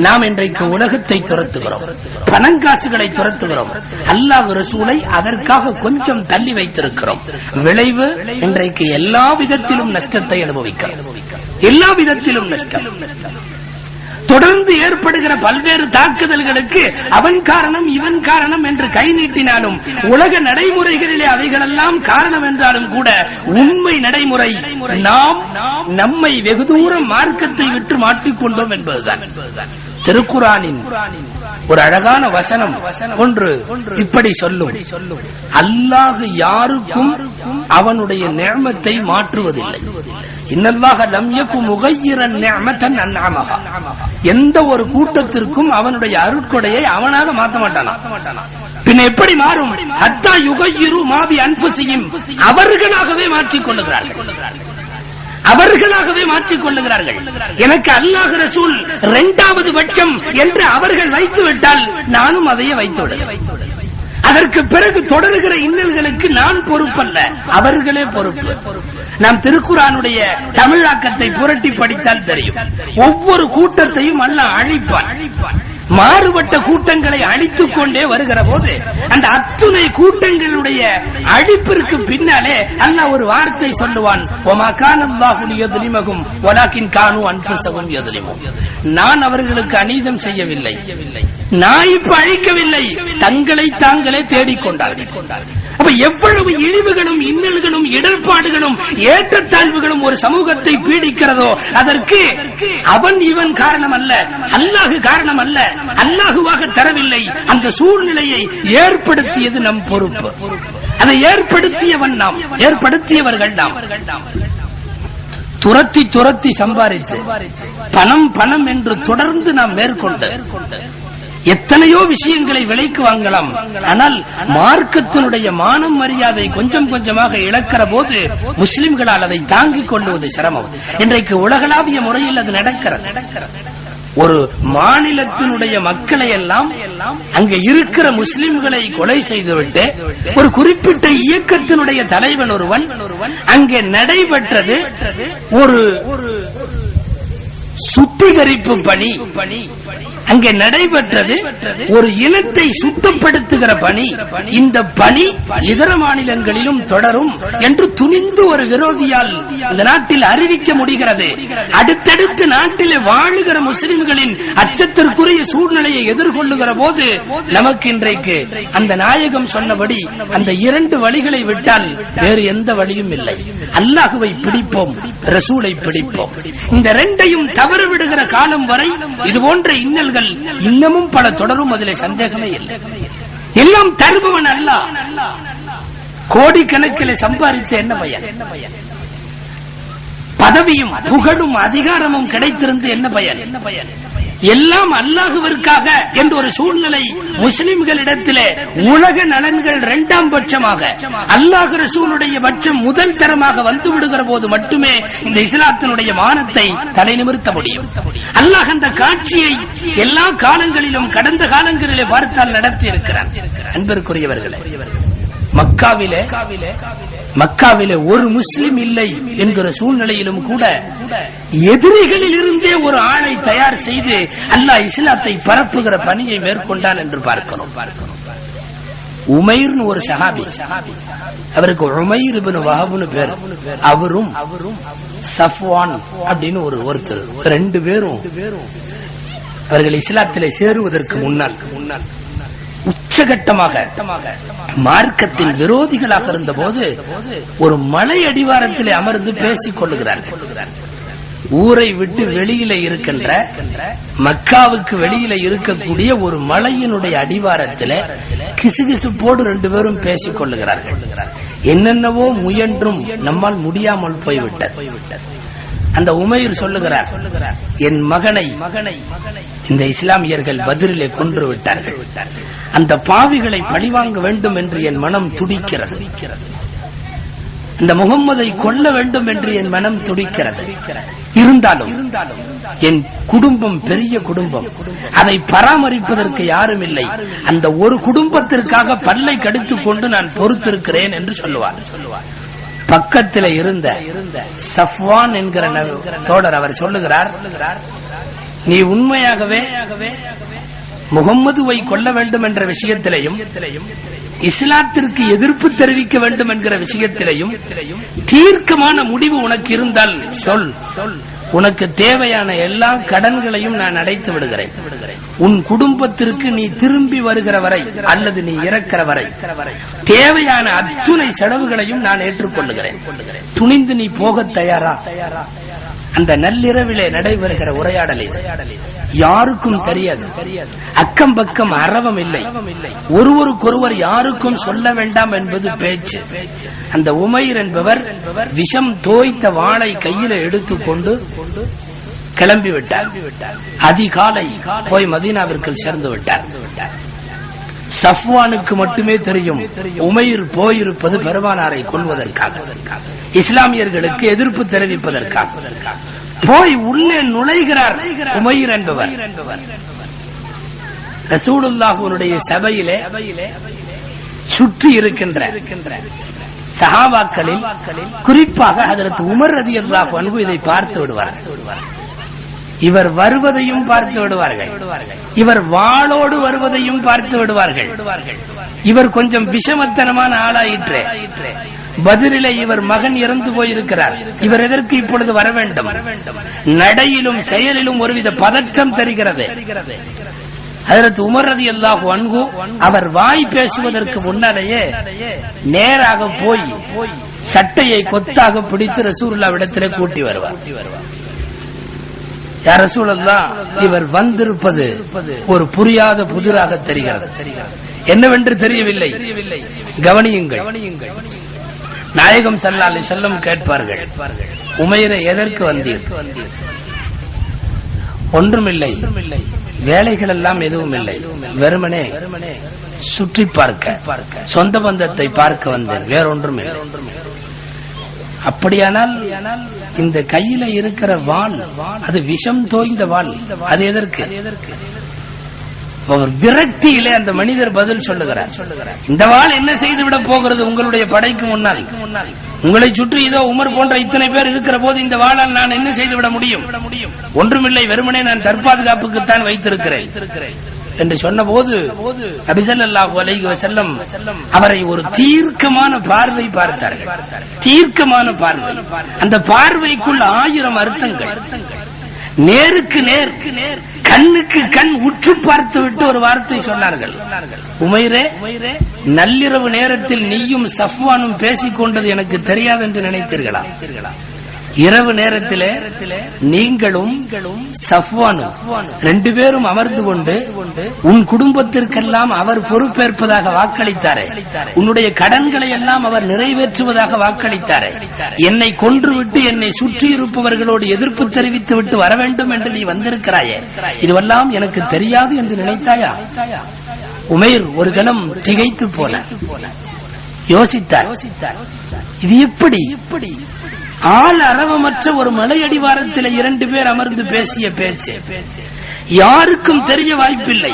நாம் இன்றைக்கு உலகத்தை துரத்துகிறோம், பணங்காசுகளை துரத்துகிறோம், அல்லாஹ் ரசூலை அதற்காக கொஞ்சம் தள்ளி வைத்திருக்கிறோம். விளைவு இன்றைக்கு எல்லா விதத்திலும் நஷ்டத்தை அனுபவிக்கிறோம், எல்லா விதத்திலும் நஷ்டம். தொடர்ந்து ஏற்படுகிற பல்வேறு தாக்குதல்களுக்கு அவன் காரணம் இவன் காரணம் என்று கை நீட்டினாலும், உலக நடைமுறைகளிலே அவைகளெல்லாம் காரணம் என்றாலும் கூட உண்மை நடைமுறை நாம் நம்மை வெகு தூரம் மார்க்கத்தை விட்டு மாற்றிக்கொண்டோம் என்பதுதான். திருக்குர்ஆனின் ஒரு அழகான வசனம் ஒன்று இப்படி சொல்லும், அல்லாஹ் யாருக்கும் அவனுடைய நிஅமத்தை மாற்றுவதில்லை. இன்னல்லாஹ லம் யகு முகய்யிரன் நிஅமத்தன் அன்அமஹா. எந்த ஒரு கூட்டத்திற்கும் அவனுடைய அருட்கொடையை அவனாக மாற்ற மாட்டானா. பின்ன எப்படி மாறும்? ஹத்தா யுகய்யிரு மா பி அன்ஃபுஸிஹிம், அவர்களாகவே மாற்றிக் கொள்ளுகிறார்கள், அவர்களாகவே மாற்றிக் கொள்ளுகிறார்கள். எனக்கு அல்லாஹ் ரசூல் இரண்டாவது பட்சம் என்று அவர்கள் வைத்து விட்டால் நானும் அதையே வைத்து விடுவேன். அதற்கு பிறகு தொடர்கிற இன்னல்களுக்கு நான் பொறுப்பல்ல, அவர்களே பொறுப்பு. நாம் திருக்குர்ஆனுடைய தமிழாக்கத்தை புரட்டி படித்தால் தெரியும், ஒவ்வொரு கூட்டத்தையும் அல்லாஹ் அழிப்பான். மாறுபட்ட கூட்டங்களை அழித்துக் கொண்டே வருகிற போது அந்த அத்துணை கூட்டங்களுடைய அழிப்பிற்கு பின்னாலே அல்லாஹ் ஒரு வார்த்தை சொல்லுவான், நான் அவர்களுக்கு அநீதம் செய்யவில்லை, நான் இப்ப அழிக்கவில்லை, தங்களை தாங்களே தேடிக்கொண்டார்கள். அப்ப எவ்வளவு இழிவுகளும் இன்னல்களும் இடர்பாடுகளும் ஏற்றத்தாழ்வுகளும் ஒரு சமூகத்தை பீடிக்கிறதோ அதற்கு அவன் இவன் காரணம் அல்ல, அல்லாஹ் காரணம் அல்ல, அல்லாஹுவாக தரவில்லை. அந்த சூழ்நிலையை ஏற்படுத்தியது நம் பொறுப்பு. அதை ஏற்படுத்தியவன் நாம், ஏற்படுத்தியவர்கள் நாம். துரத்தி துரத்தி சம்பாதித்து பணம் பணம் என்று தொடர்ந்து நாம் மேற்கொண்டு எத்தனையோ விஷயங்களை விலைக்கு வாங்கலாம். ஆனால் மார்க்கத்தினுடைய மானம் மரியாதை கொஞ்சம் கொஞ்சமாக இழக்கிற போது முஸ்லிம்களால் அதை தாங்கிக் கொள்வது சிரமம். இன்றைக்கு உலகளாவிய முறையில் அது நடக்கிறது. ஒரு மாநிலத்தினுடைய மக்களை எல்லாம் அங்கே இருக்கிற முஸ்லிம்களை கொலை செய்துவிட்டு ஒரு குறிப்பிட்ட இயக்கத்தினுடைய தலைவன் ஒருவன் அங்கே நடைபெற்றது ஒரு சுத்திகரிப்பு பணி, அங்கே நடைபெற்றது ஒரு இனத்தை சுத்தப்படுத்துகிற பணி. இந்த பணி இதர மாநிலங்களிலும் தொடரும் என்று துணிந்து ஒரு விரோதியால் இந்த நாட்டில் அறிவிக்க முடிகிறது. அடுத்தடுத்து நாட்டிலே வாழுகிற முஸ்லிம்களின் அச்சத்திற்குரிய சூழ்நிலையை எதிர்கொள்ளுகிற போது நமக்கு இன்றைக்கு அந்த நாயகம் சொன்னபடி அந்த இரண்டு வழிகளை விட்டால் வேறு எந்த வழியும் இல்லை. அல்லாஹுவை பிடிப்போம், ரசூலை பிடிப்போம். இந்த இரண்டையும் தவறு விடுகிற காலம் வரை இது போன்ற இன்னல்கள் இன்னமும் பல தொடரும். அதில் சந்தேகமே இல்லை. எல்லாம் தருபவன் அல்லாஹ். கோடிக்கணக்கில் சம்பாதித்த என்ன பயன்? பதவியும் புகழும் அதிகாரமும் கிடைத்திருந்து என்ன பயன்? எல்லாம் அல்லாஹுவிற்காக என்ற ஒரு சூழ்நிலை முஸ்லிம்களிடத்திலே உலக நலன்கள் இரண்டாம் பட்சமாக, அல்லாஹ் ரசூலுடைய பட்சம் முதல் தரமாக வந்து விடுகிற போது மட்டுமே இந்த இஸ்லாத்தினுடைய மானத்தை தலை நிமிர்த்த முடியும். அல்லாஹ் அந்த காட்சியை எல்லா காலங்களிலும் கடந்த காலங்களிலே பார்த்தால் நடத்தி இருக்கிறார். அன்பிற்குரியவர்களே, மக்காவிலே ஒரு முஸ்லிம் இல்லை என்கிற சூழ்நிலையிலும் கூட எதிரிகளில் இருந்தே ஒரு ஆளை தயார் செய்து அல்லாஹ் இஸ்லாத்தை பரப்புகிற பணியை மேற்கொண்டான் என்று பார்க்கிறோம். உமைர்னு ஒரு சஹாபி, அவருக்கு உமைர் இப்னு வஹப்னு பேர். அவரும் சஃப்வான் அப்படின்னு ஒருத்தர், ரெண்டு பேரும் அவர்கள் இஸ்லாத்திலே சேருவதற்கு முன்னால் உச்சகட்டமாக மார்க்கத்தின் விரோதிகளாக இருந்த போது ஒரு மலை அடிவாரத்திலே அமர்ந்து பேசிக் கொள்ளுகிறார்கள். ஊரை விட்டு வெளியில இருக்கின்ற, மக்காவுக்கு வெளியில இருக்கக்கூடிய ஒரு மலையினுடைய அடிவாரத்திலே கிசுகிசுப்போடு ரெண்டு பேரும் பேசிக் கொள்ளுகிறார்கள். என்னென்னவோ முயன்றும் நம்மால் முடியாமல் போய்விட்டது. அந்த உமைர் சொல்லுகிறார், என் மகனை இந்த இஸ்லாமியர்கள் பதிரிலே கொன்று விட்டார்கள். அந்த பாவிகளை பழிவாங்க வேண்டும் என்று என் மனம் துடிக்கிறது. இந்த முகம்மதை கொல்ல வேண்டும் என்று என் மனம் துடிக்கிறது. இருந்தாலும் என் குடும்பம் பெரிய குடும்பம், அதை பராமரிப்பதற்கு யாரும் இல்லை. அந்த ஒரு குடும்பத்திற்காக பல்லை கடித்துக் கொண்டு நான் பொறுத்திருக்கிறேன் என்று சொல்லுவார். பக்கத்தில் இருந்த சஃப்வான் என்கிற தோழர் அவர் சொல்லுகிறார், நீ உண்மையாகவே முகம்மதுவை கொல்ல வேண்டும் என்ற விஷயத்திலையும் இஸ்லாத்திற்கு எதிர்ப்பு தெரிவிக்க வேண்டும் என்கிற விஷயத்திலையும் தீர்க்கமான முடிவு உனக்கு இருந்தால் சொல், உனக்கு தேவையான எல்லா கடன்களையும் நான் அடைத்து விடுகிறேன். உன் குடும்பத்திற்கு நீ திரும்பி வருகிற வரை அல்லது நீ இறக்கிற வரை தேவையான அத்துணை செலவுகளையும் நான் ஏற்றுக்கொள்ளுகிறேன். துணிந்து நீ போக தயாரா? அந்த நள்ளிரவிலே நடைபெறுகிற உரையாடலை யாருக்கும் தெரியாது. அக்கம் பக்கம் அரவம் இல்லை. ஒருவருக்கொருவர் யாருக்கும் சொல்ல வேண்டாம் என்பது பேச்சு. அந்த உமைர் என்பவர் விஷம் தோய்த்த வாளை கையில எடுத்துக்கொண்டு கிளம்பி விட்டார். அதிகாலை போய் மதீனாவிற்கு சேர்ந்து விட்டார். சஃப்வானுக்கு மட்டுமே தெரியும் உமைர் போயிருப்பது பெருமானாரை கொல்வதற்காக, இஸ்லாமியர்களுக்கு எதிர்ப்பு தெரிவிப்பதற்காக. போய் உள்ளே நுழைகிறார் உமைர் என்பவர். ரசூலுல்லாஹ்வுடைய சபையிலே சுற்றி இருக்கின்ற சஹாபாக்களில் குறிப்பாக ஹஜ்ரத் உமர் ரலியல்லாஹு அன்ஹு இதை பார்த்து விடுவார். இவர் வருவதையும் பார்த்து விடுவார்கள், இவர் வாளோடு வருவதையும் பார்த்து விடுவார்கள். இவர் கொஞ்சம் விஷமத்தனமான ஆளாயிற்று. பதிரிலே இவர் மகன் இறந்து போயிருக்கிறார், இவர் எதற்கு இப்பொழுது வர வேண்டும்? நடையிலும் செயலிலும் ஒருவித பதற்றம் தெரிகிறது. ஹஜ்ரத் உமர் ரலியல்லாஹு அன்ஹு அவர் வாய் பேசுவதற்கு முன்னாலேயே நேராக போய் சட்டையை கொத்தாக பிடித்து ரசூலுல்லாஹ்விடத்திலே கூட்டி வருவார். யா ரசூலல்லாஹ், இவர் வந்திருப்பது ஒரு புரியாத புதிராக தெரிகிறது, என்னவென்று தெரியவில்லை, கவனியுங்கள். நாயகம் ஸல்லல்லாஹு அலைஹி வஸல்லம் கேட்பார்கள், உமைரே எதற்கு வந்தீர்? ஒன்றுமில்லை, வேலைகள் எல்லாம் எதுவும் இல்லை, வெறுமனே சுற்றி பார்க்க, சொந்த பந்தத்தை பார்க்க வந்தேன், வேறொன்றும் இல்லை. அப்படியானால் இந்த கையில இருக்கிற வாள் அது விஷம் தோய்ந்த வாள், அது எதற்கு? விரக்தியிலே அந்த மனிதர் பதில் சொல்லுகிறார், இந்த வாள் என்ன செய்துவிட போகிறது உங்களுடைய படைக்கு முன்னால்? உங்களை சுற்றி இதோ உமர் போன்ற இத்தனை பேர் இருக்கிற போது இந்த வாளால் நான் என்ன செய்துவிட முடியும்? ஒன்றுமில்லை, வெறுமனே நான் தற்பாதுகாப்புக்குத்தான் வைத்திருக்கிறேன் என்று சொன்ன போது நபி ஸல்லல்லாஹு அலைஹி வஸல்லம் அவரை ஒரு தீர்க்கமான பார்வை பார்த்தார்கள். தீர்க்கமான பார்வை, அந்த பார்வைக்குள் 1000 அர்த்தங்கள். நேருக்கு நேர், கண்ணுக்கு கண் உற்று பார்த்து விட்டு ஒரு வார்த்தை சொன்னார்கள், உமைரே, நள்ளிரவு நேரத்தில் நீயும் சஃப்வானும் பேசிக் கொண்டது எனக்கு தெரியாது என்று நினைத்தீர்களா? இரவு நேரத்திலே நீங்களும் சஃப்வானும் 2 பேரும் அமர்ந்து கொண்டு உன் குடும்பத்திற்கெல்லாம் அவர் பொறுப்பேற்பதாக வாக்களித்தாரே, உன்னுடைய கடன்களை எல்லாம் அவர் நிறைவேற்றுவதாக வாக்களித்தாரே, என்னை கொன்றுவிட்டு என்னை சுற்றி இருப்பவர்களோடு எதிர்ப்பு தெரிவித்து விட்டு வர வேண்டும் என்று நீ வந்திருக்கிறாயே, இதுவெல்லாம் எனக்கு தெரியாது என்று நினைத்தாயா? உமைர் ஒரு கணம் திகைத்து போன யோசித்தார், இது எப்படி? ஆள் அரவமற்ற ஒரு மலையடிவாரத்தில் 2 பேர் அமர்ந்து பேசிய பேச்சு யாருக்கும் தெரிய வாய்ப்பில்லை.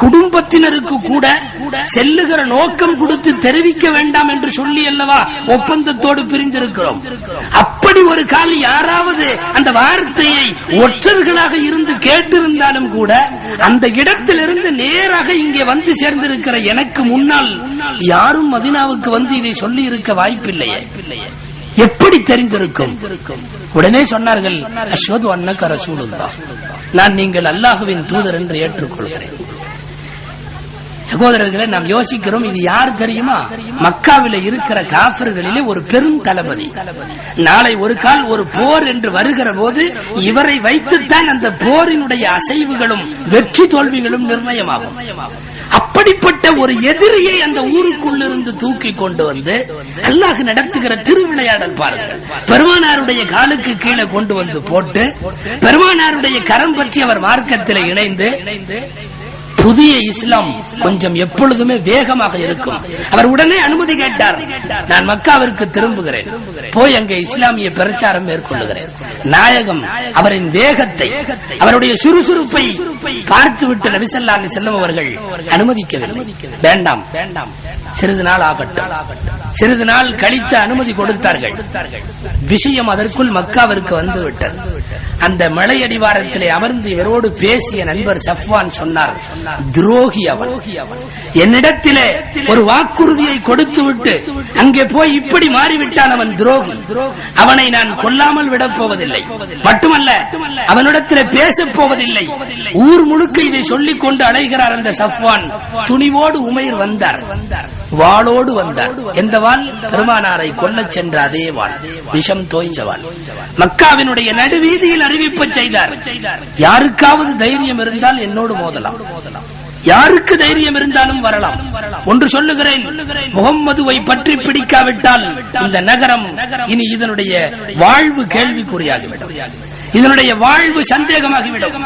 குடும்பத்தினருக்கு கூட செல்லுகிற நோக்கம் கொடுத்து தெரிவிக்க வேண்டாம் என்று சொல்லி அல்லவா ஒப்பந்தத்தோடு பிரிந்திருக்கிறோம். அப்படி ஒரு கால் யாராவது அந்த வார்த்தையை ஒற்றர்களாக இருந்து கேட்டிருந்தாலும் கூட அந்த இடத்திலிருந்து நேராக இங்கே வந்து சேர்ந்திருக்கிற எனக்கு முன்னால் யாரும் மதீனாவுக்கு வந்து இதை சொல்லி இருக்க வாய்ப்பில்லையே, எப்படி தெரிந்திருக்கும்? உடனே சொன்னார்கள், அஷ்ஹது அன்னக ரசூலுல்லாஹ், நான் நீங்கள் அல்லாஹ்வின் தூதர் என்று ஏற்றுக்கொள்கிறேன். சகோதரர்களே, நாம் யோசிக்கிறோம், இது யார் தெரியுமா? மக்காவில இருக்கிற காஃபிர்களிலே ஒரு பெரும் தளபதி. நாளை ஒரு கால் ஒரு போர் என்று வருகிற போது இவரை வைத்துத்தான் அந்த போரினுடைய அசைவுகளும் வெற்றி தோல்விகளும் நிர்ணயமாகும். அப்படிப்பட்ட ஒரு எதிரியை அந்த ஊருக்குள்ளிருந்து தூக்கி கொண்டு வந்து அல்லாஹ் நடத்துகிற திருவிளையாடல் பாருங்கள். பெருமானாருடைய காலுக்கு கீழே கொண்டு வந்து போட்டு பெருமானாருடைய கரம் பற்றி அவர் மார்க்கத்தில் இணைந்து புதிய இஸ்லாம் கொஞ்சம் எப்பொழுதுமே வேகமாக இருக்கும். அவர் உடனே அனுமதி கேட்டார், நான் மக்காவிற்கு திரும்புகிறேன், போய் அங்கே இஸ்லாமிய பிரச்சாரம் மேற்கொள்ளுகிறேன். நாயகம் அவரின் வேகத்தை, அவருடைய சுறுசுறுப்பை பார்த்துவிட்டு நபி ஸல்லல்லாஹு அலைஹி வஸல்லம் அவர்கள் அனுமதிக்கவில்லை. வேண்டாம், சிறிது நாள் ஆகட்டும். சிறிது நாள் கழித்து அனுமதி கொடுத்தார்கள். விஷயம் அதற்குள் மக்காவிற்கு வந்துவிட்டது. அந்த மலையடிவாரத்திலே அமர்ந்து இவரோடு பேசிய நண்பர் சஃப்வான் சொன்னார், துரோகி அவன், என்னிடத்திலே ஒரு வாக்குறுதியை கொடுத்து விட்டு அங்கே போய் இப்படி மாறிவிட்டான், அவன் துரோகி, அவனை நான் கொல்லாமல் விடப் போவதில்லை, மட்டுமல்ல அவனிடத்திலே பேசப் போவதில்லை. ஊர் முழுக்க இதை சொல்லிக் கொண்டு அழைகிறார் அந்த சஃப்வான். துணிவோடு உமைர் வந்தார், வாளோடு வந்தார். எந்த வாள்? பெருமானாரை கொல்லச் சென்ற அதே வாள், விஷம் தோய்ந்த வாள். மக்காவினுடைய நடுவீதியில் அறிவிப்பு செய்தார், யாருக்காவது தைரியம் இருந்தால் என்னோடு மோதலாம், யாருக்கு தைரியம் இருந்தாலும் வரலாம். ஒன்று சொல்லுகிறேன், முகம்மதுவை பற்றி பிடிக்காவிட்டால் இந்த நகரம் இனி இதனுடைய வாழ்வு கேள்விக்குறியாகிவிடும், இதனுடைய வாழ்வு சந்தேகமாகிவிடும்.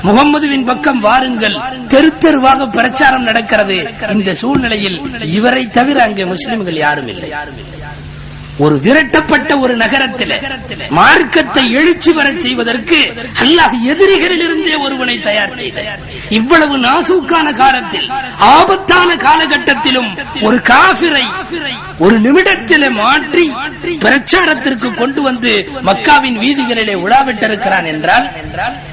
முகம்மதுவின் பக்கம் வாருங்கள், தெரு தெருவாக பிரச்சாரம் நடக்கிறது. இந்த சூழ்நிலையில் இவரை தவிர அங்கே முஸ்லிம்கள் யாரும் இல்லை. ஒரு விரட்டப்பட்ட ஒரு நகரத்தில் மார்க்கத்தை எழுச்சி வர செய்வதற்கு அல்லாஹ் எதிரிகளில் இருந்தே ஒருவனை தயார் செய்தார். இவ்வளவு நாசூக்கான காலத்தில், ஆபத்தான காலகட்டத்திலும் ஒரு காஃபிரை ஒரு நிமிடத்திலே மாற்றி பிரச்சாரத்திற்கு கொண்டு வந்து மக்காவின் வீதிகளிலே உலாவிட்டிருக்கிறான் என்றால்,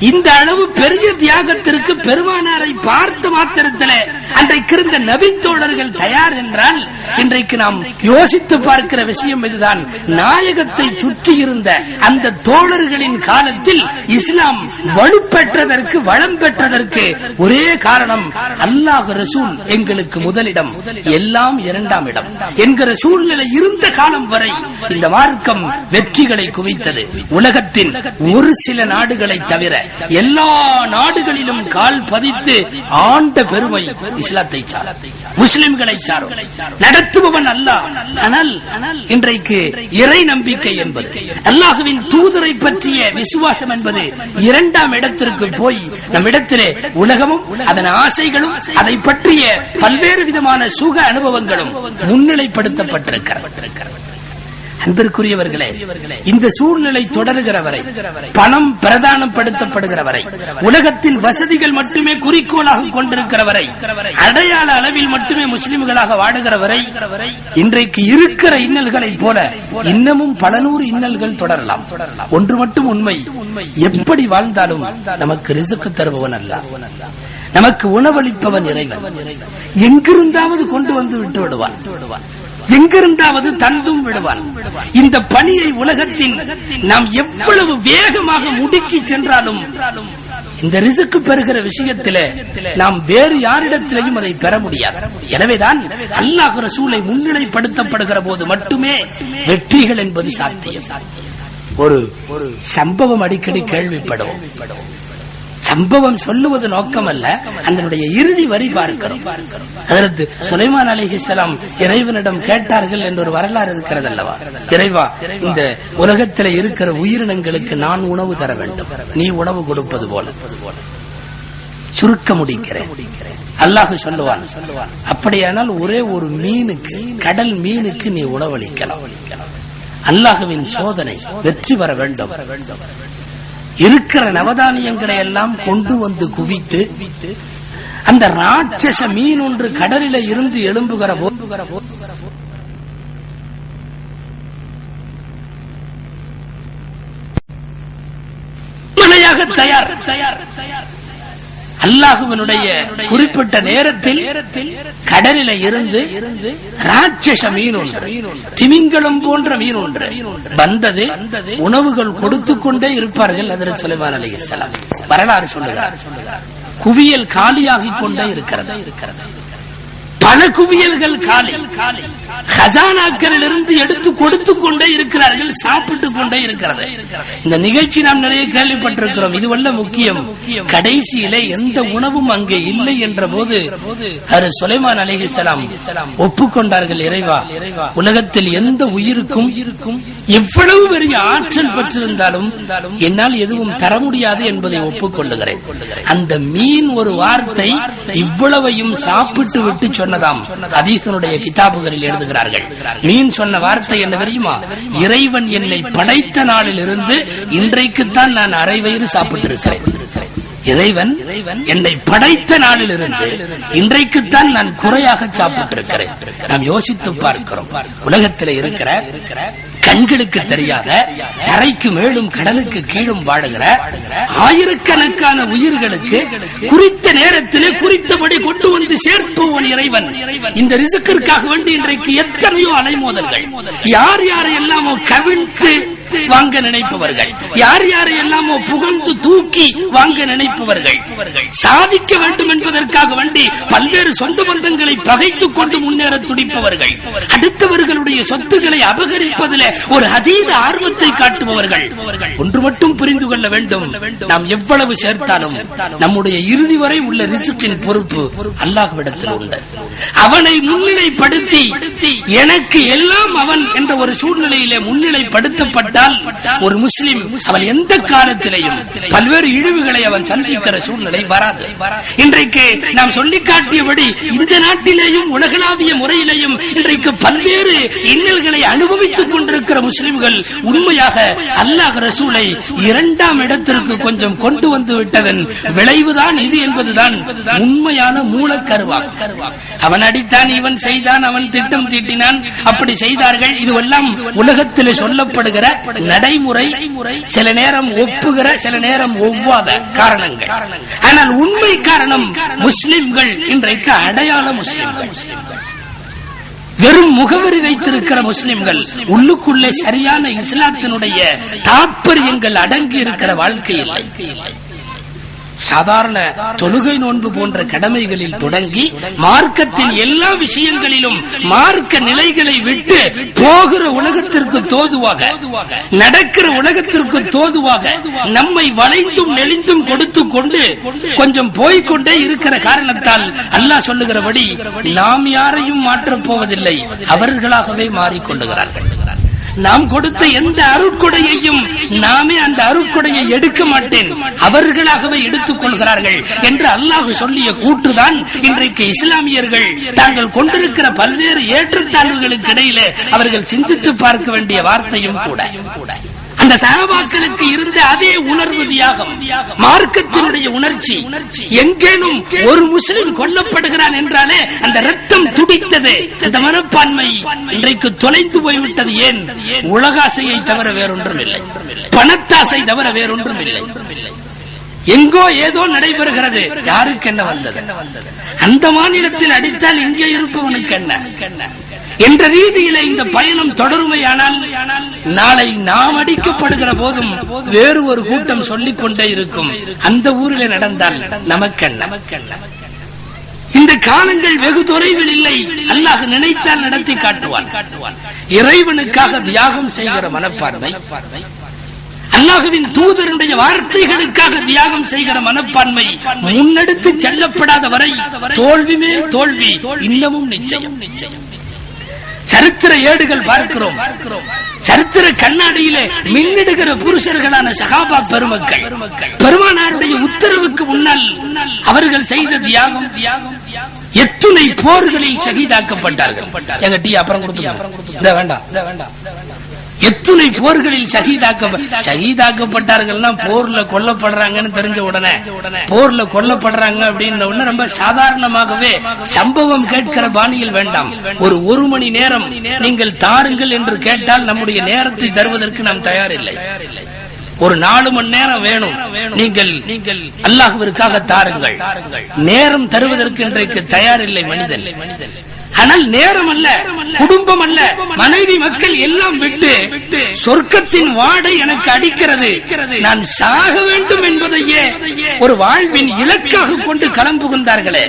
இந்த அளவு பெரிய தியாகத்திற்கு பெருமானாரை பார்த்த மாத்திரத்தில் அன்றைக்கு இருந்த நபித்தோழர்கள் தயார் என்றால், இன்றைக்கு நாம் யோசித்து பார்க்கிற விஷயம் இதுதான். நாயகத்தை சுற்றி இருந்த அந்த தோழர்களின் காலத்தில் இஸ்லாம் வலுப்பெற்றதற்கு, வளம் பெற்றதற்கு ஒரே காரணம், அல்லாஹ் ரசூல் எங்களுக்கு முதலிடம், எல்லாம் இரண்டாம் இடம் என்கிற சூழ்நிலை இருந்த காலம் வரை இந்த மார்க்கம் வெற்றிகளை குவித்தது. உலகத்தின் ஒரு சில நாடுகளை தவிர எல்லா நாடுகளிலும் கால் பதித்து ஆண்ட பெருமை இஸ்லாத்தை சாரும், முஸ்லிம்களை சாரும். நடத்துபவன் அல்லாஹ். ஆனால் இன்றைக்கு இறை நம்பிக்கை என்பது, அல்லாஹ்வின் தூதரை பற்றிய விசுவாசம் என்பது இரண்டாம் இடத்திற்கு போய் நம்மிடத்திலே உலகமும் அதன் ஆசைகளும் அதை பற்றிய பல்வேறு விதமான சுக அனுபவங்களும் முன்னிலைப்படுத்தப்பட்டிருக்கிறது. அன்பிற்குரியவர்களே, இந்த சூழ்நிலை தொடருகிற வரை, பணம் பிரதானப்படுத்தப்படுகிற வரை, உலகத்தின் வசதிகள் மட்டுமே குறிக்கோளாக கொண்டிருக்கிற வரை, அடையாள அளவில் மட்டுமே முஸ்லிம்களாக வாடுகிற வரை, இன்றைக்கு இருக்கிற இன்னல்களைப் போல இன்னமும் பல நூறு இன்னல்கள் தொடரலாம். ஒன்று மட்டும் உண்மை, எப்படி வாழ்ந்தாலும் நமக்கு ரிஸ்க் தருபவன் அல்லாஹ், நமக்கு உணவளிப்பவன் இறைவன். எங்கிருந்தாவது கொண்டு வந்து விட்டு விடுவான், எங்கிருந்தாவது தந்தும் விடுவான். இந்த பணியை உலகத்தின் நாம் எவ்வளவு வேகமாக முடுக்கி சென்றாலும் இந்த ரிஸ்க் பெறுகிற விஷயத்திலே நாம் வேறு யாரிடத்திலையும் அதை பெற முடியாது. எனவேதான் அல்லாஹ் ரசூலை முன்னிலைப்படுத்தப்படுகிற போது மட்டுமே வெற்றிகள் என்பது சாத்தியம். ஒரு சம்பவம் அடிக்கடி கேள்விப்படுவோம். சம்பவம் சொல்லுவது நோக்கம் அல்ல, அதனுடைய இறுதி வரி பார்க்கிறோம். அதற்கு சுலைமான் அலைஹிஸ்ஸலாம் இறைவனிடம் கேட்டார்கள் என்ற ஒரு வரலாறு இருக்கிறது அல்லவா? இறைவா, இந்த உலகத்தில் இருக்கிற உயிரினங்களுக்கு நான் உணவு தர வேண்டும், நீ உணவு கொடுப்பது போல. சுருக்க முடிக்கிறேன். அல்லாஹ் சொல்லுவான், அப்படியானால் ஒரே ஒரு மீனுக்கு, கடல் மீனுக்கு நீ உணவளிக்கலாம். அல்லாஹ்வின் சோதனை வெற்றி பெற வேண்டும். இருக்கிற நவதானியங்களை எல்லாம் கொண்டு வந்து குவித்து அந்த ராட்சச மீன் ஒன்று கடலில இருந்து எழும்புகிற போது தயார். அல்லாஹுவினுடைய குறிப்பிட்ட நேரத்தில் கடலில இருந்து ராட்சச மீன் ஒன்று, திமிங்கலம் போன்ற மீன் ஒன்று வந்தது. உணவுகள் கொடுத்துக் கொண்டே இருப்பார்கள். ஹஜ்ரத் சுலைமான் அலைஹிஸ்ஸலாம் வரலாறு சொல்லுகிறார். குவியல் காலியாகிக் கொண்டே இருக்கிறது. பல குவியல்கள் காலி. கஜானாக்களில் இருந்து எடுத்து கொடுத்துக் கொண்டே இருக்கிறார்கள், சாப்பிட்டுக் கொண்டே இருக்கிறது. இந்த நிகழ்ச்சி நாம் நிறைய கேள்விப்பட்டிருக்கிறோம். இதுவல்ல முக்கியம். கடைசியிலே எந்த உணவும் அங்கே இல்லை என்ற போது ஹஜ்ரத் சுலைமான் அலைஹிஸ்ஸலாம் ஒப்புக்கொண்டார்கள், இறைவா, உலகத்தில் எந்த உயிருக்கும் எவ்வளவு பெரிய ஆற்றல் பெற்றிருந்தாலும் என்னால் எதுவும் தர முடியாது என்பதை ஒப்புக்கொள்ளுகிறேன். அந்த மீன் ஒரு வார்த்தை இவ்வளவையும் சாப்பிட்டு விட்டு சொன்னதாம். ஹதீஸினுடைய கிதாபுகளில் எழுதுகிறார்கள். மீன் சொன்ன வார்த்தை என்ன தெரியுமா? இறைவன் என்னை படைத்த நாளில் இருந்து இன்றைக்குத்தான் நான் அரை வயிறு சாப்பிட்டிருக்கிறேன். இறைவன் என்னை படைத்த நாளில் இருந்து இன்றைக்குத்தான் நான் குறையாக சாப்பிட்டிருக்கிறேன். நாம் யோசித்து பார்க்கிறோம். உலகத்தில் இருக்கிற கண்களுக்கு தெரியாத, தரைக்கு மேலும் கடலுக்கு கீழும் வாழுகிற ஆயிரக்கணக்கான உயிர்களுக்கு குறித்த நேரத்திலே குறித்தபடி கொண்டு வந்து சேர்ப்பவன் இறைவன். இந்த ரிஸ்கிற்காக வேண்டி இன்றைக்கு எத்தனையோ அலைமோதல்கள். யார் யாரை எல்லாமோ கவிழ்த்து வாங்க நினைப்பவர்கள், யார் யாரை எல்லாமோ புகழ்ந்து தூக்கி வாங்க நினைப்பவர்கள், சாதிக்க வேண்டும் என்பதற்காக வேண்டி பல்வேறு சொந்த பந்தங்களை பகைத்துக் கொண்டு முன்னேற துடிப்பவர்கள், அடுத்தவர்களுடைய சொத்துக்களை அபகரிப்பதில் ஒரு அதீத ஆர்வத்தை காட்டுபவர்கள். ஒன்று மட்டும் புரிந்து கொள்ள வேண்டும், நாம் எவ்வளவு சேர்த்தாலும் நம்முடைய இறுதி வரை உள்ள ரிஸ்கின் பொறுப்பு அல்லாஹ்விடத்தில் உண்டு. அவனை முன்னிலைப்படுத்தி எனக்கு எல்லாம் அவன் என்ற ஒரு சூழ்நிலையிலே முன்னிலைப்படுத்தப்பட்டால் ஒரு முஸ்லிம் அவன் எந்த காலத்திலேயும் பல்வேறு இழிவுகளை அவன் சந்திக்கிற சூழ்நிலை வராது. இன்றைக்கு நாம் சொல்லி காட்டியபடி இந்த நாட்டிலேயும் உலகளாவிய முறையிலேயும் இன்றைக்கு பல்வேறு இன்னல்களை அனுபவித்துக் கொண்டிருக்கிற முஸ்லிம்கள் உண்மையாக அல்லாஹ் ரசூலை இரண்டாம் இடத்திற்கு கொஞ்சம் கொண்டு வந்து விட்டதன் விளைவுதான் இது என்பதுதான் உண்மையான மூலக்கருவாகும். அவன் அடித்தான், இவன் செய்தான், அவன் திட்டம் தீட்டினான், அப்படி செய்தார்கள். இதுவெல்லாம் உலகத்தில் சொல்லப்படுகிற நடைமுறை, சில நேரம் ஒப்புகிற, சில நேரம் ஒவ்வாத காரணங்கள். ஆனால் உண்மை காரணம் முஸ்லிம்கள் இன்றைக்கு அடையாள முஸ்லிம்கள், வெறும் முகவரி வைத்திருக்கிற முஸ்லிம்கள், உள்ளுக்குள்ளே சரியான இஸ்லாத்தினுடைய தாற்பயங்கள் அடங்கி இருக்கிற வாழ்க்கை இல்லை. சாதாரண தொழுகை நோன்பு போன்ற கடமைகளில் தொடங்கி மார்க்கத்தின் எல்லா விஷயங்களிலும் மார்க்க நிலைகளை விட்டு போகிற உலகத்திற்கு தோதுவாக, நடக்கிற உலகத்திற்கு தோதுவாக நம்மை வளைந்தும் நெளிந்தும் கொடுத்து கொண்டு கொஞ்சம் போய்கொண்டே இருக்கிற காரணத்தால் அல்லாஹ் சொல்லுகிறபடி நாம் யாரையும் மாற்றப் போவதில்லை, அவர்களாகவே மாறிக்கொள்ளுகிறார்கள். நாம் கொடுத்த எந்த அருட்கொடையையும் நாமே அந்த அருட்கொடையை எடுக்க மாட்டேன், அவர்களாகவே எடுத்துக் கொள்கிறார்கள் என்று அல்லாஹ் சொல்லிய கூற்றுதான் இன்றைக்கு இஸ்லாமியர்கள் தாங்கள் கொண்டிருக்கிற பல்வேறு ஏற்றத்தாழ்வுகளுக்கு இடையிலே அவர்கள் சிந்தித்து பார்க்க வேண்டிய வார்த்தையும் கூட. அந்த சஹாபாக்களுக்கு இருந்த அதே உணர்வு தியாகம், மார்க்கத்தினுடைய உணர்ச்சி. எங்கேனும் ஒரு முஸ்லிம் கொல்லப்படுகிறான் என்றாலே அந்த ரத்தம் துடித்தது. அந்த மனப்பான்மை இன்றைக்கு தொலைந்து போய்விட்டது. ஏன்? உலகாசையை தவிர வேறொன்றும் இல்லை, பணத்தாசை தவிர வேறொன்றும் இல்லை. எங்கோ ஏதோ நடைபெறுகிறது, யாருக்கு என்ன வந்தது? அந்த மாநிலத்தில் அடித்தால் இங்கே இருப்பவனுக்கு என்ன என்ற ரீதியில இந்த பயணம் தொடருமையானால் நாளை நாம் அடிக்கப்படுகிற போதும் வேறு ஒரு கூட்டம் சொல்லிக் கொண்டே இருக்கும், அந்த ஊரில் நடந்தால் நமக்கென்ன. இந்த காலங்கள் வெகு தொலைவில் இல்லை. அல்லாஹ் நினைத்தால் நடத்தி காட்டுவான். இறைவனுக்காக தியாகம் செய்கிற மனப்பான்மை, அல்லாஹ்வின் தூதருடைய வார்த்தைகளுக்காக தியாகம் செய்கிற மனப்பான்மை முன்னெடுத்து செல்லப்படாத வரை தோல்வி மேல் தோல்வி இன்னமும் நிச்சயம். சரித்திர ஏடுகள் பார்க்கிறோம், சரித்திர கண்ணாடியிலே மின்னிடுகிற புருஷர்களான சஹாபா பெருமக்கள், பெருமானாருடைய உத்தரவுக்கு முன்னால் அவர்கள் செய்த தியாகம், எத்துணை போர்களில் ஷஹீதாக்கப்பட்டார்கள். எங்க டீ அப்புறம் கொடுத்து வேண்டாம். எத்துணை போர்களில் ஷஹீதாக்கப்பட்டார்கள். போர்ல கொல்லப்படுறாங்கன்னு தெரிஞ்ச உடனே, போர்ல கொல்லப்படுறாங்க அப்படின்னு உடனே ரொம்ப சாதாரணமாகவே சம்பவம் கேட்கிற பாணியில் வேண்டாம். ஒரு மணி நேரம் நீங்கள் தாருங்கள் என்று கேட்டால் நம்முடைய நேரத்தை தருவதற்கு நாம் தயாரில்லை. ஒரு 4 மணி நேரம் வேணும், நீங்கள் அல்லாஹ்விற்காக தாருங்கள். நேரம் தருவதற்கு இன்றைக்கு தயாரில்லை மனிதன். ஆனால் நேரம் அல்ல, குடும்பம் அல்ல, மனைவி மக்கள் எல்லாம் விட்டு சொர்க்கத்தின் வாடை எனக்கு அடிக்கிறது, நான் சாக வேண்டும் என்பதையே ஒரு வாழ்வின் இலக்காக கொண்டு கிளம்புகின்றார்களே,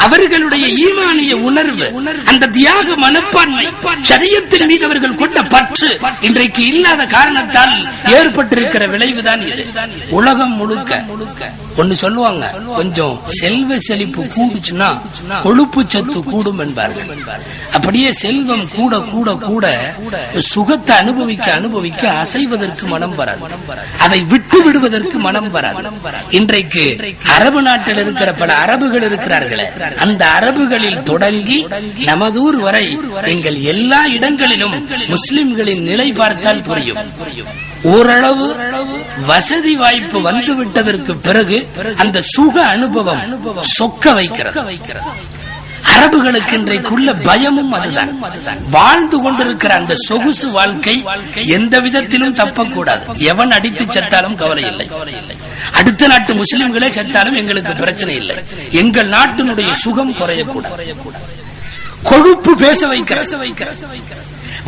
அவர்களுடைய ஈமானிய உணர்வு, அந்த தியாக மனப்பான்மை, ஷரியத்தின் மீது அவர்கள் கொண்ட பற்று இன்றைக்கு இல்லாத காரணத்தால் ஏற்பட்டிருக்கிற விளைவுதான் இது. உலகம் முழுக்க ஒன்னு சொல்லுவாங்க, கொஞ்சம் செல்வ செழிப்பு கூடுச்சுன்னா கொழுப்பு சத்து கூடும் என்பார்கள். அப்படியே செல்வம் கூட கூட கூட சுகத்தை அனுபவிக்க அசைவதற்கு மனம் வராது, அதை விட்டு விடுவதற்கு மனம் வராது. இன்றைக்கு அரபு நாட்டில் இருக்கிற பல அரபுகள் இருக்கிறார்களே, அந்த அரபுகளில் தொடங்கி நமதூர் வரை நீங்கள் எல்லா இடங்களிலும் முஸ்லிம்களின் நிலை பார்த்தால் புரியும். ஓரளவு வசதி வாய்ப்பு வந்து விட்டதற்கு பிறகு அந்த சுக அனுபவம் சொக்க வைக்கிறது. அரபுகளுக்கு இன்றைக்குள்ள பயமும் அதுதான். வாழ்ந்து கொண்டிருக்கிற அந்த சொகுசு வாழ்க்கை எந்த விதத்திலும் தப்பக்கூடாது. எவன் அடித்து செத்தாலும் கவலை இல்லை, அடுத்த நாட்டு முஸ்லிம்களே செத்தாலும் எங்களுக்கு பிரச்சனை இல்லை. எங்கள் நாட்டினுடைய சுகம் குறையக்கூடாது. கொழுப்பு பேச வைக்கிற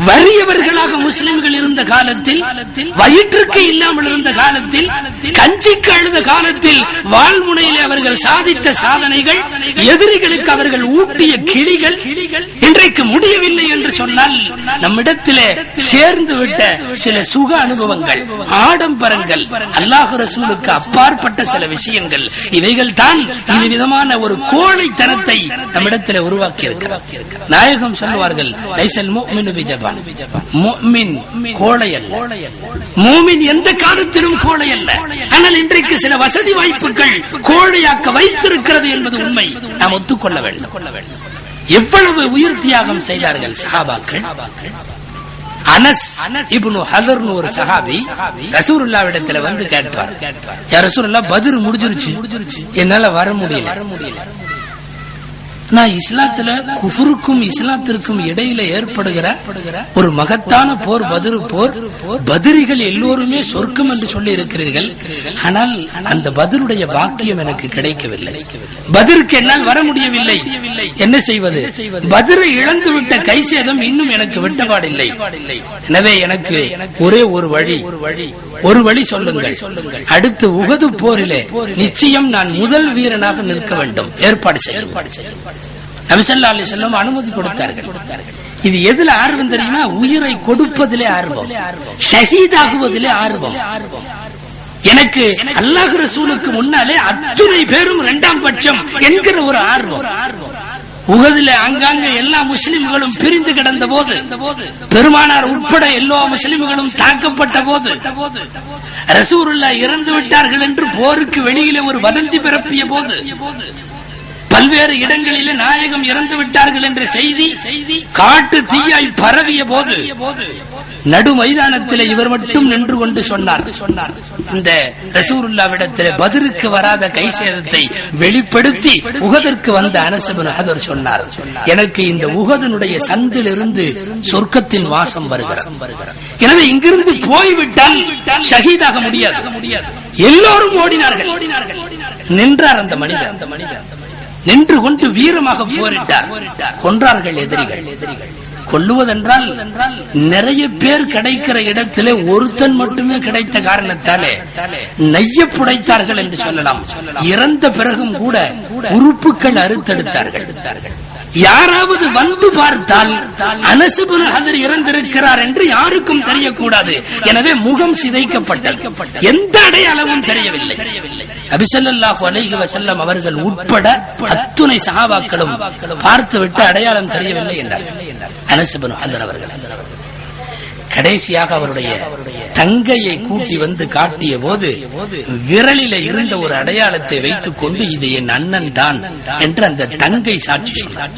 வறியவர்களாக முஸ்லிம்கள் இருந்த காலத்தில், வயிற்றுக்கு இல்லாமல் இருந்த காலத்தில், கஞ்சிக்கு அழுத காலத்தில், வாழ்முனையில் அவர்கள் சாதித்த சாதனைகள், எதிரிகளுக்கு அவர்கள் ஊட்டிய கிளிகள் இன்றைக்கு முடியவில்லை என்று என்று சொன்னால் நம்மிடத்திலே சேர்ந்து விட்ட சில சுக அனுபவங்கள், ஆடம்பரங்கள், அல்லாஹ் ரசூலுக்கு அப்பாற்பட்ட சில விஷயங்கள், இவைகள் தான் இது விதமான ஒரு கோழைத்தனத்தை நம்மிடத்திலே உருவாக்கி இருக்கிறார். நாயகம் சொல்லுவார்கள், லைஸல் முஃமினு பிஜபான், முஃமின் கோழை அல்ல, மூமின் எந்த காலத்திலும் கோழை அல்ல. ஆனால் இன்றைக்கு சில வசதி வாய்ப்புகள் கோழையாக்க வைத்திருக்கிறது என்பது உண்மை, நாம் ஒத்துக்கொள்ள வேண்டும். எவ்வளவு உயிர் தியாகம் செய்தார்கள் சஹாபாக்கள். அனஸ் இப்னு ஹதர்னு ஒரு சஹாபி ரசூலுல்லாஹ்விடத்துல வந்து கேட்பார், யா ரசூலுல்லாஹ், பத்ர் முடிஞ்சிருச்சு, என்னால வர முடியல. நான் இஸ்லாத்துல குஃபருக்கும் இஸ்லாத்திற்கும் இடையில ஏற்படுகிற ஒரு மகத்தான போர் பத்ர் போர், பத்ரிகள் எல்லோருமே சொர்க்கம் என்று சொல்லி இருக்கிறீர்கள், ஆனால் அந்த பத்ருடைய பாக்கியம் எனக்கு கிடைக்கவில்லை, பத்ருக்கு என்னால் வர முடியவில்லை, என்ன செய்வது? பத்ரை இழந்து விட்ட கை சேதம் இன்னும் எனக்கு விட்டபாடில்லை. எனவே எனக்கு ஒரே ஒரு வழி சொல்லுங்கள், அடுத்து உஹது போரிலே நிச்சயம் நான் முதல் வீரனாக நிற்க வேண்டும், ஏற்பாடு செய்ய. நபி ஸல்லல்லாஹு அலைஹி வஸல்லம் அனுமதி கொடுத்தார்கள். இது எதுல ஆர்வம் தெரியுமா? உயிரை கொடுப்பதிலே ஆர்வம், ஷஹீதாகுவதிலே ஆர்வம். எனக்கு அல்லாஹ் ரசூலுக்கு முன்னாலே அத்துணை பேரும் இரண்டாம் பட்சம் என்கிற ஒரு ஆர்வம். உஹதிலே அங்காங்க எல்லா முஸ்லிம்களும் பிரிந்து கிடந்த போது, பெருமானார் உட்பட எல்லா முஸ்லிம்களும் தாக்கப்பட்ட போது, ரசூலுல்லாஹ் இறந்து விட்டார்கள் என்று போருக்கு வெளியிலே ஒரு வதந்தி பரப்பிய போது, பல்வேறு இடங்களிலே நாயகம் இறந்து விட்டார்கள் என்ற செய்தி காட்டு தீயாய் பரவிய போது, நடு மைதானத்திலே இவர் மட்டும் நின்று கொண்டு சொன்னார், இந்த ரசூலுல்லாஹ்விடத்திலே பத்ருக்கு வராத கை சேதத்தை வெளிப்படுத்தி உஹதிற்கு வந்த அனஸ் இப்னு ஹதர் சொன்னார், எனக்கு இந்த உஹதினுடைய சந்திலிருந்து சொர்க்கத்தின் வாசம் வருகிறது, எனவே இங்கிருந்து போய்விட்டால் ஷஹீதாக முடியாது. எல்லோரும் ஓடினார்கள். நின்றார் அந்த மனிதர், நின்று கொண்டு வீரமாக போரிட்டார். கொன்றார்கள் எதிரிகள். கொல்லுவதென்றால் நிறைய பேர் கிடைக்கிற இடத்திலே ஒருத்தன் மட்டுமே கிடைத்த காரணத்தாலே நெய்ய புடைத்தார்கள் என்று சொல்லலாம். இறந்த பிறகும் கூட உறுப்புகள் அறுத்தெடுத்தார்கள். யாராவது வந்து பார்த்தால் அனஸ் இப்னு ஹதர் இறந்திருக்கிறார் என்று யாருக்கும் தெரியக்கூடாது. எனவே முகம் சிதைக்கப்பட்டது, எந்த அடையாளமும் தெரியவில்லை. நபி ஸல்லல்லாஹு அலைஹி வஸல்லம் அவர்கள் உட்பட அத்துணை சஹாபாக்களும் பார்த்துவிட்டு அடையாளம் தெரியவில்லை என்றார் அனஸ் இப்னு ஹதர் அவர்கள். கடைசியாக அவருடைய தங்கையை கூட்டி வந்து காட்டிய போது விரலில இருந்த ஒரு அடையாளத்தை வைத்துக் கொண்டு இது என் அண்ணன் தான் என்று அந்த தங்கை சாட்சி சொன்னார்.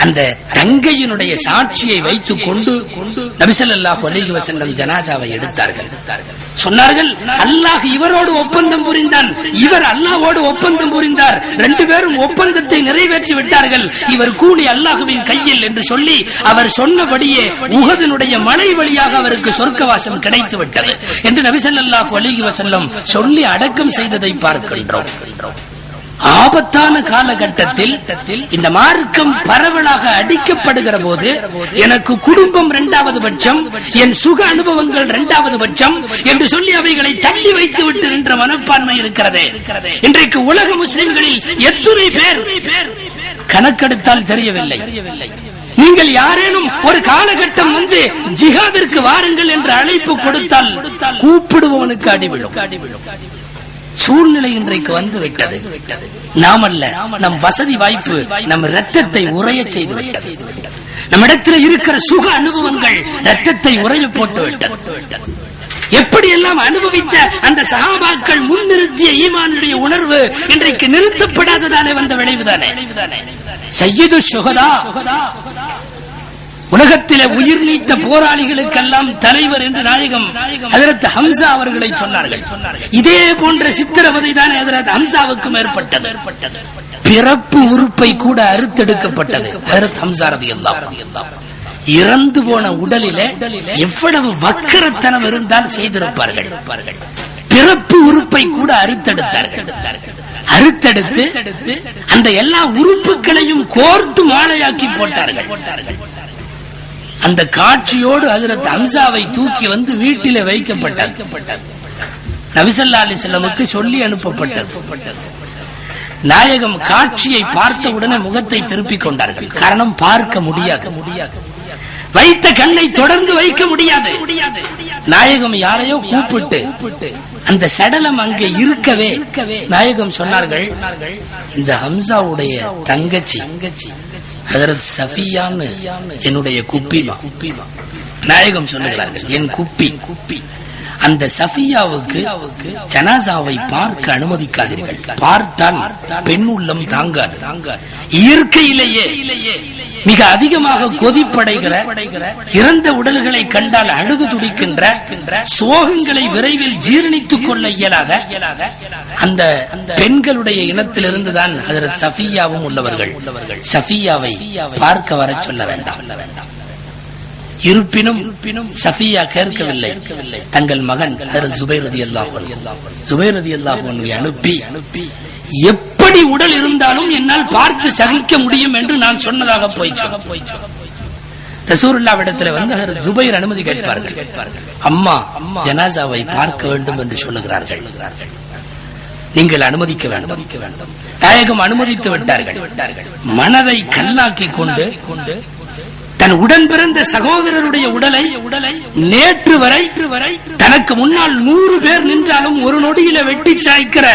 அந்த தங்கையினுடைய சாட்சியை வைத்துக் கொண்டு நபி ஸல்லல்லாஹு அலைஹி வஸல்லம் ஜனாசாவை எடுத்தார்கள். சொன்னார்கள், அல்லாஹ் இவரோடு ஒப்பந்தம் புரிந்தான், இவர் அல்லாஹ்வோடு ஒப்பந்தம் புரிந்தார், ரெண்டு பேரும் ஒப்பந்தத்தை நிறைவேற்றி விட்டார்கள், இவர் கூலி அல்லாஹ்வின் கையில் என்று சொல்லி அவர் சொன்னபடியே உஹதினுடைய மலை வழியாக அவருக்கு சொர்க்கவாசம் கிடைத்து விட்டது என்று நபி ஸல்லல்லாஹு அலைஹி வஸல்லம் சொல்லி அடக்கம் செய்ததை பார்க்கின்றோம். ஆபத்தான காலகட்டத்தில் இந்த மார்க்கம் பரவலாக அடிக்கப்படுகிற போது எனக்கு குடும்பம் இரண்டாவது பட்சம், என் சுக அனுபவங்கள் இரண்டாவது பட்சம் என்று சொல்லி அவைகளை தள்ளி வைத்து விட்டு நின்ற மனப்பான்மை இருக்கிறதே. இன்றைக்கு உலக முஸ்லிம்களில் எத்தனை பேர் கணக்கெடுத்தால் தெரியவில்லை. நீங்கள் யாரேனும் ஒரு காலகட்டம் வந்து ஜிஹாதிற்கு வாருங்கள் என்று அழைப்பு கொடுத்தால் கூப்பிடுபவனுக்கு அடிவிடும். சூழ்நிலை இன்றைக்கு வந்து விட்டது. நாம் அல்ல, நம் வசதி வாய்ப்பு நம் இரத்தத்தை உறைய செய்து விட்டது. நம்மிடத்தில் இருக்கிற சுக அனுபவங்கள் இரத்தத்தை உறைய போட்டு விட்டது. எப்படியெல்லாம் அனுபவித்த அந்த சஹாபாக்கள் முன்னிறுத்திய ஈமானுடைய உணர்வு இன்றைக்கு நிறுத்தப்படாததாலே வந்த விளைவுதானே. சய்யிது ஷுஹதா, உலகத்திலே உயிர் நீத்த போராளிகளுக்கெல்லாம் தலைவர் என்று நாயகம் ஹஜ்ரத் ஹம்சா அவர்களை சொன்னார்கள். இதே போன்ற சித்திரவதை தான் ஹஜ்ரத் ஹம்சாவுக்கும் ஏற்பட்டது. பிறப்பு உறுப்பை கூட அறுத்தெடுக்கப்பட்டது ஹஜ்ரத் ஹம்சா ரலியல்லாஹு அன்ஹு. இறந்து போன உடலிலே எவ்வளவு வக்கரத்தனம் இருந்தால் செய்திருப்பார்கள். பிறப்பு உறுப்பை கூட அறுத்தெடுத்தார்கள். அறுத்தெடுத்து அந்த எல்லா உறுப்புகளையும் கோர்த்து மாலையாக்கி போட்டார்கள். அந்த காட்சியோடு ஹஜ்ரத் ஹம்சாவை தூக்கி வந்து வீட்டிலே வைக்கப்பட்டது. நபி ஸல்லல்லாஹு அலைஹி வஸல்லமுக்கு சொல்லி அனுப்பப்பட்டது. நாயகம் காட்சியை பார்த்த உடனே முகத்தை திருப்பிக் கொண்டார்கள். காரணம், பார்க்க முடியாது, வைத்த கண்ணை தொடர்ந்து வைக்க முடியாது. நாயகம் யாரையோ கூப்பிட்டு அந்த சடலம் அங்கே இருக்கவே நாயகம் சொன்னார்கள், இந்த ஹம்சாவுடைய தங்கச்சி ஹஜ்ரத் சஃபியான்னு என்னுடைய குப்பிமா. நாயகம் சொல்லுகிறார்கள், என் குப்பி. அந்த சஃபியாவுக்கு ஜனாசாவை பார்க்க அனுமதிக்காதீர்கள். பார்த்தால் பெண் உள்ளம் தாங்காது. இயற்கையிலேயே மிக அதிகமாக கொதிப்படைகிற, இறந்த உடல்களை கண்டால் அழுது துடிக்கின்ற, சோகங்களை விரைவில் ஜீரணித்துக் கொள்ள இயலாத அந்த பெண்களுடைய இனத்திலிருந்துதான் ஹஜ்ரத் சஃபியாவும் உள்ளவர்கள். சஃபியாவை பார்க்க வர சொல்ல வேண்டாம். இருப்பினும் சஃபியா கேட்கவில்லை. தங்கள் மகன் ஜுபைர் ரலியல்லாஹு அன்ஹு அனுப்பி, எப்படி உடல் இருந்தாலும் என்னால் பார்த்து சகிக்க முடியும் என்று நான் சொன்னதாக போயிச்சு. ரசூலுல்லாஹ்விடத்தில் வந்து ஜுபைர் அனுமதி கேட்பார்கள். அம்மா ஜனாசாவை பார்க்க வேண்டும் என்று சொல்லுகிறார்கள், நீங்கள் அனுமதிக்க வேண்டும். நாயகம் அனுமதித்து விட்டார்கள். மனதை கல்லாக்கி கொண்டு தன் உடன் பிறந்த சகோதரருடைய உடலை நேற்று வரை தனக்கு முன்னால் 100 பேர் நின்றாலும் ஒரு நொடியில வெட்டி சாய்க்கிற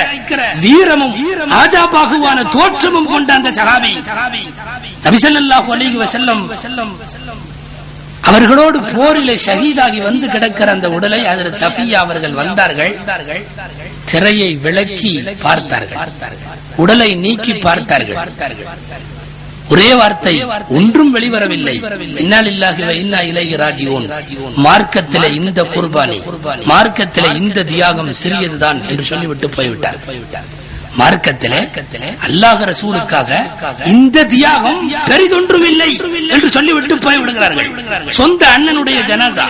வீரமும் ஆஜாபாகுவான தோற்றமும் கொண்ட அந்த சஹாபி நபி ஸல்லல்லாஹு அலைஹி வஸல்லம் அவர்களோடு போரிலே ஷஹீதாகி வந்து கிடக்கிற அந்த உடலை ஹஜ்ரத் சஃபியா அவர்கள் வந்தார்கள். திரையை விலக்கி பார்த்தார்கள், உடலை நீக்கி பார்த்தார்கள். ஒரே வார்த்தை, ஒன்றும் வெளிவரவில்லை. இன்னா லில்லாஹி வ இன்னா இலைஹி ராஜிஊன். மார்க்கத்திலே இந்த குர்பானி, மார்க்கத்திலே இந்த தியாகம் சிறியதுதான் என்று சொல்லிவிட்டு போய்விட்டார். மார்க்கத்திலே அல்லாஹ் ரசூலுக்காக இந்த தியாகம் பெரிதொன்றும் இல்லை என்று சொல்லிவிட்டு போய்விடுகிறார்கள். சொந்த அண்ணனுடைய ஜனாசா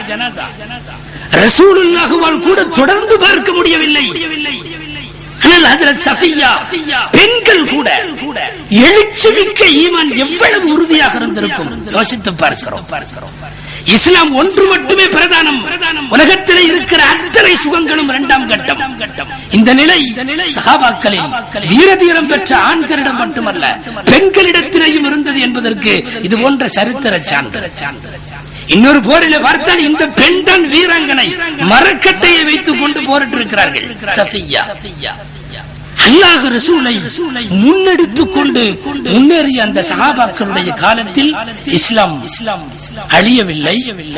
ரசூலுல்லாஹ்வால் கூட தொடர்ந்து பார்க்க முடியவில்லை. பெண்கள் கூட எழுச்சிமிக்க ஈமான் எவ்வளவு உறுதியாக இருந்திருக்கும் யோசித்து பார்க்கிறோம். இஸ்லாம் ஒன்று மட்டுமே பிரதானம், உலகத்தில் இருக்கிற அத்தனை சுகங்களும் இரண்டாம் கட்டம். இந்த நிலை சஹாபாக்களின் வீரதீரம் பெற்ற ஆண்களிடம் மட்டுமல்ல, பெண்களிடத்திலேயும் இருந்தது என்பதற்கு இது போன்ற சரித்திர சான்று. இன்னொரு போரில பார்த்தால் இந்த பெண் தான் வீராங்கனை, மரக்கட்டையை வைத்துக் கொண்டு போரிட்டு இருக்கிறார்கள். சஃபியா அல்லாஹ் ரசூலை முன்னெடுத்துக் கொண்டு முன்னேறிய அந்த சஹாபாக்களுடைய காலத்தில் இஸ்லாம் அழியவில்லை,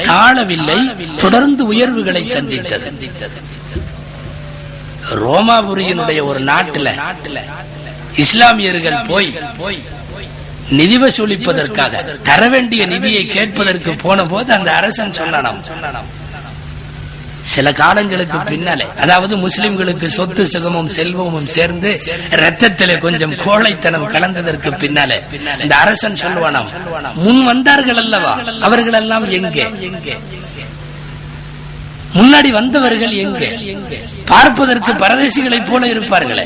தாழவில்லை, தொடர்ந்து உயர்வுகளை சந்தித்தது. ரோமாபுரியினுடைய ஒரு நாட்டில் இஸ்லாமியர்கள் போய் நிதி வசூலிப்பதற்காக தர வேண்டிய நிதியை கேட்பதற்கு போன போது அந்த அரசன் சொன்னானாம், சில காலங்களுக்கு பின்னாலே, அதாவது முஸ்லிம்களுக்கு சொத்து சுகமும் செல்வமும் சேர்ந்து ரத்தத்திலே கொஞ்சம் கோழைத்தனம் கலந்ததற்கு பின்னாலே இந்த அரசன் சொல்லுவானாம், முன் வந்தார்கள் அல்லவா, அவர்கள் எல்லாம் எங்கே? முன்னாடி வந்தவர்கள் எங்கே? பார்ப்பதற்கு பரதேசிகளை போல இருப்பார்களே,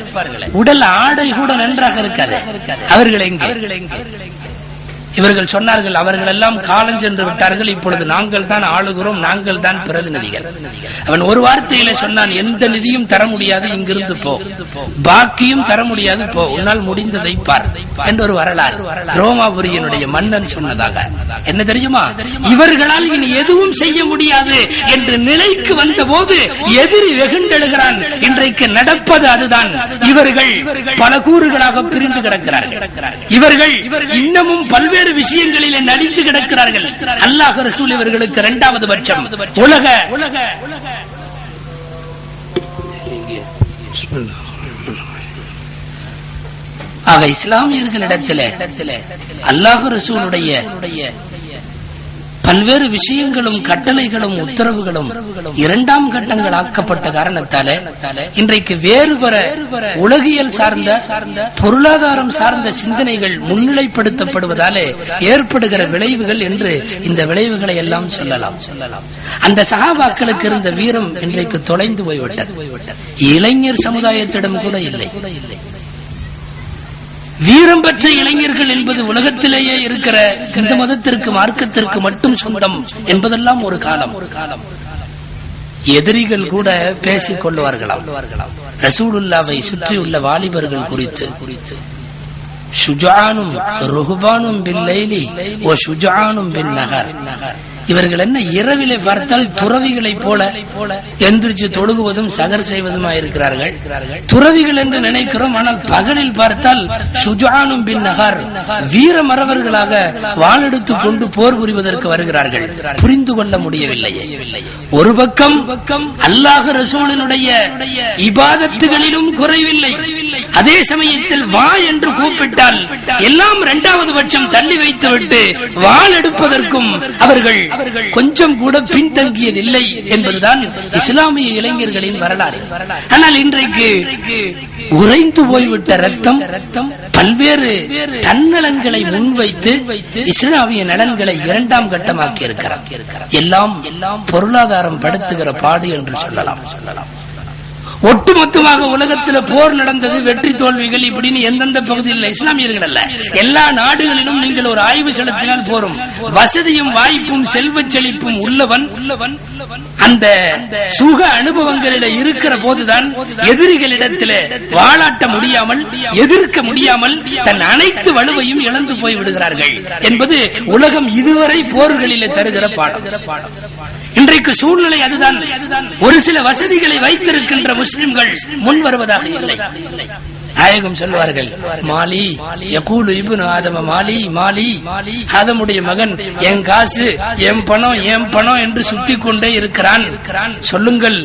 உடல் ஆடை கூட நன்றாக இருக்காது, அவர்கள் எங்கே? இவர்கள் சொன்னார்கள், அவர்கள் எல்லாம் காலம் சென்று விட்டார்கள், இப்பொழுது நாங்கள் தான் ஆளுகிறோம், நாங்கள் தான் பிரதிநிதிகள். அவன் ஒரு வார்த்தையில சொன்னான், எந்த நிதியும் தர முடியாது, இங்கிருந்து போ, பாக்கியும் தர முடியாது, போ, உன்னால் முடிந்ததை பார் என்று ஒரு வரலாறு ரோமாபுரியினுடைய மன்னன் சொன்னதாக. என்ன தெரியுமா? இவர்களால் இனி எதுவும் செய்ய முடியாது என்று நிலைக்கு வந்த போது எதிரி வெகுண்டெழுகிறான். இன்றைக்கு நடப்பது அதுதான். இவர்கள் பல கூறுகளாக பிரிந்து கிடக்கிறார்கள். இவர்கள் இன்னமும் பல்வேறு விஷயங்களிலே நடித்து கிடக்கிறார்கள். அல்லாஹ் ரசூல் இவர்களுக்கு இரண்டாவது பட்சம். ஆக இஸ்லாமியர்களிடத்திலே அல்லாஹ் ரசூலுடைய பல்வேறு விஷயங்களும் கட்டளைகளும் உத்தரவுகளும் இரண்டாம் கட்டங்கள் ஆக்கப்பட்ட காரணத்தாலே இன்றைக்கு வேறுபட உலகியல் சார்ந்த பொருளாதாரம் சார்ந்த சிந்தனைகள் முன்னிலைப்படுத்தப்படுவதாலே ஏற்படுகிற விளைவுகள் என்று இந்த விளைவுகளை எல்லாம் சொல்லலாம். அந்த சஹாபாக்களுக்கு இருந்த வீரம் இன்றைக்கு தொலைந்து போய்விட்டது. இளைஞர் சமுதாயத்திடம் கூட இல்லை. வீரம் பெற்ற இளைஞர்கள் என்பது உலகத்திலேயே இருக்கிற இந்த மதத்திற்கு மார்க்கத்திற்கு மட்டும் சொந்தம் என்பதெல்லாம் ஒரு காலம். எதிரிகள் கூட பேசிக் கொள்வார்களாம். ரசூலுல்லாவை சுற்றியுள்ள வாலிபர்கள் குறித்து ஷுஜானும் ருஹ்பானும் பில் லைலி வ ஷுஜானும் பின் நஹர். இவர்கள் என்ன இரவிலே பார்த்தால் துறவிகளைப் போல எந்திரிச்சு தொழுகுவதும் சகர் செய்வதுமா இருக்கிறார்கள். துறவிகள் என்று நினைக்கிறோம், ஆனால் பகலில் பார்த்தால் ஷுஜானும் பின் நஹர், வீர மறவர்களாக வாளெடுத்து கொண்டு போர் புரிவதற்கு வருகிறார்கள். புரிந்து கொள்ள முடியவில்லையே. ஒரு பக்கம் அல்லாஹ் ரசூலினுடைய இபாதத்துகளிலும் குறைவில்லை, அதே சமயத்தில் வா என்று கூப்பிட்டால் எல்லாம் இரண்டாவது பட்சம் தள்ளி வைத்துவிட்டு வாள் எடுப்பதற்கும் அவர்கள் கொஞ்சம் கூட பின்தங்கியதில்லை என்பதுதான் இஸ்லாமிய இளைஞர்களின் வரலாறு. ஆனால் இன்றைக்கு உறைந்து போய்விட்ட ரத்தம் பல்வேறு தன்னலன்களை முன்வைத்து இஸ்லாமிய நலன்களை இரண்டாம் கட்டமாக்கி இருக்கிறார். எல்லாம் பொருளாதாரம் படுத்துகிற பாடு என்று சொல்லலாம். ஒட்டுமொத்தமாக உலகத்தில் போர் நடந்தது, வெற்றி தோல்விகள் இப்படின்னு எந்தெந்த பகுதியில் இஸ்லாமியர்கள் அல்ல, எல்லா நாடுகளிலும் நீங்கள் ஒரு ஆய்வு செலுத்தினால் போரும். வசதியும் வாய்ப்பும் செல்வ செழிப்பும் உள்ளவன் அந்த சுக அனுபவங்களில் இருக்கிற போதுதான் எதிரிகளிடத்தில் வாளாட்ட முடியாமல், எதிர்க்க முடியாமல் தன் அனைத்து வலுவையும் இழந்து போய் விடுகிறார்கள் என்பது உலகம் இதுவரை போர்களிலே தருகிற பாடம். இன்றைக்கு சூழ்நிலை அதுதான். ஒரு சில வசதிகளை வைத்திருக்கின்ற முஸ்லிம்கள் முன் வருவதாக இல்லை. நாயகம் சொல்வார்கள், மாலி யகூலு இப்னு ஆதம மாலி மாலி, ஆதமுடைய மகன் என் காசு என் பணம் என் பணம் என்று சுத்தி கொண்டே இருக்கிறான். சொல்லுங்கள்,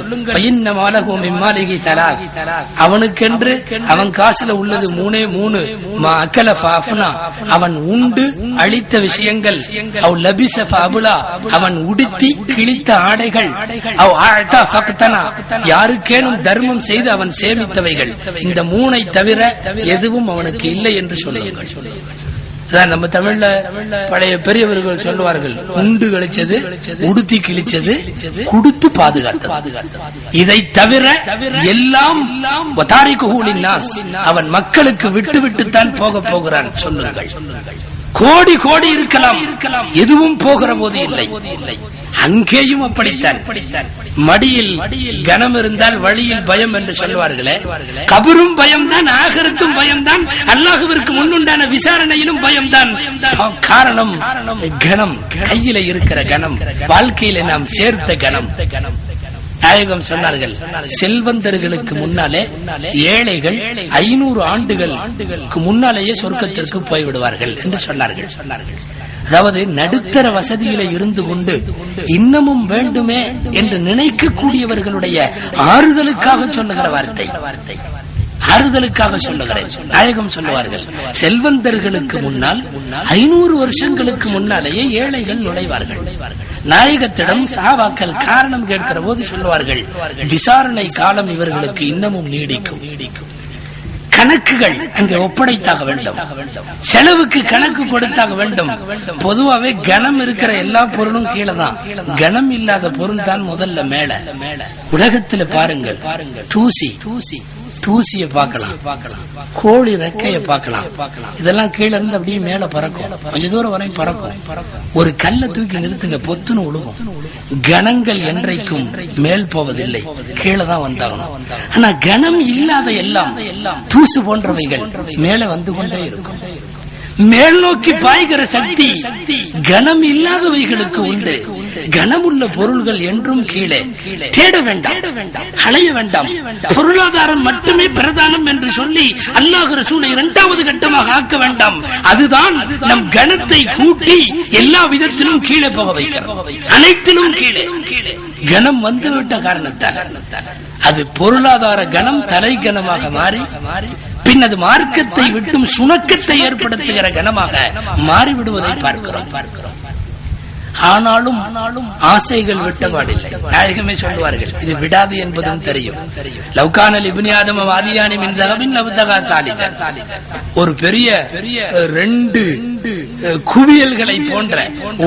அவனுக்கென்று அவன் காசுல உள்ளது மூணே மூணு. அவன் உண்டு அளித்த விஷயங்கள், அவன் உடுத்தி கிழித்த ஆடைகள், யாருக்கேனும் தர்மம் செய்து அவன் சேமித்தவைகள். இந்த மூனை தவிர எதுவும் அவனுக்கு இல்லை என்று சொல்லுங்கள். நம்ம தமிழ்ல பழைய பெரியவர்கள் சொல்லுவார்கள், உண்டு கழிச்சது, உடுத்தி கிழிச்சது, கொடுத்து பாதுகாத்து. இதை தவிர எல்லாம் அவன் மக்களுக்கு விட்டு விட்டுத்தான் போக போகிறான். சொல்லுங்கள், கோடி கோடி இருக்கலாம், எதுவும் போகிற போது இல்லை. அங்கேயும் அப்படித்தான். மடியில் கனம் இருந்தால் வழியில் பயம் என்று சொல்வார்களே, கபரும் பயம்தான், ஆகிரத்தும் பயம்தான், அல்லாஹ்விற்கு முன்னுண்டான விசாரணையிலும் பயம்தான். காரணம் கனம், கையில இருக்கிற கனம், வாழ்க்கையில நாம் சேர்த்த கனம். நாயகம் சொன்னார்கள், செல்வந்தர்களுக்கு முன்னாலே ஏழைகள் 500 ஆண்டுகளுக்கு முன்னாலேயே சொர்க்கத்திற்கு போய்விடுவார்கள் என்று சொன்னார்கள். அதாவது நடுத்தர வசதியில இருந்து கொண்டு இன்னமும் வேண்டுமே என்று நினைக்கக்கூடியவர்களுடைய ஆறுதலுக்காக சொல்லுகிற வார்த்தை, ஆறுதலுக்காக சொல்லுகிறேன். நாயகம் சொல்லுவார்கள், செல்வந்தர்களுக்கு முன்னால் 500 வருஷங்களுக்கு முன்னாலேயே ஏழைகள் நுழைவார்கள். நாயகத்திடம் சஹாபாக்கள் காரணம் கேட்கிற போது சொல்லுவார்கள், விசாரணை காலம் இவர்களுக்கு இன்னமும் நீடிக்கும். கணக்குகள் அங்கே ஒப்படைத்தாக வேண்டும், செலவுக்கு கணக்கு கொடுத்தாக வேண்டும். பொதுவாவே கனம் இருக்கிற எல்லா பொருளும் கீழே தான், கனம் இல்லாத பொருள் தான் முதல்ல மேல. உலகத்துல பாருங்கள், தூசிய பார்க்கலாம், கோழி ரெக்கைய பார்க்கலாம், இதெல்லாம் கீழே இருந்து அப்படியே மேல பறக்கும், கொஞ்ச தூரம் வரையும் பறக்கும். ஒரு கல்லை தூக்கி நிறுத்துங்க, பொத்துன்னு உழுகும். கணங்கள் என்றைக்கும் மேல் போவதில்லை, கீழே தான் வந்தாகணும். ஆனா கணம் இல்லாத எல்லாம் தூசு போன்றவைகள் மேல வந்து கொண்டே இருக்கும். மேல் நோக்கி பாய்கிற சக்தி கனம் இல்லாதவைகளுக்கு உண்டு. கனமுள்ள பொருள்கள் என்றும் கீழே. தேட வேண்டாம், அலைய வேண்டாம், பொருளாதாரம் மட்டுமே பிரதானம் என்று சொல்லி அல்லாஹ் ரசூலை இரண்டாவது கட்டமாக ஆக்க வேண்டாம். அதுதான் நம் கனத்தை கூட்டி எல்லா விதத்திலும் கீழே போக வைக்கிறது, அனைத்திலும் கீழே. கனம் வந்துவிட்ட காரணத்தால் அது பொருளாதார கனம் தலை கனமாக மாறி பின் அது மார்க்கத்தை விட்டும் சுணக்கத்தை ஏற்படுத்துகிற கனமாக மாறிவிடுவதை பார்க்கிறோம். ஆனாலும் ஆசைகள் விட்டபாடில்லை. நாயகமே சொல்லுவார்கள், இது விடாது என்பதும் தெரியும். லவ்கானல் இப்னி ஆதம வாதியானி மின் தகபின் லவ்தகா தாலிதன். ஒரு பெரிய 2 குவியல்களை போன்ற,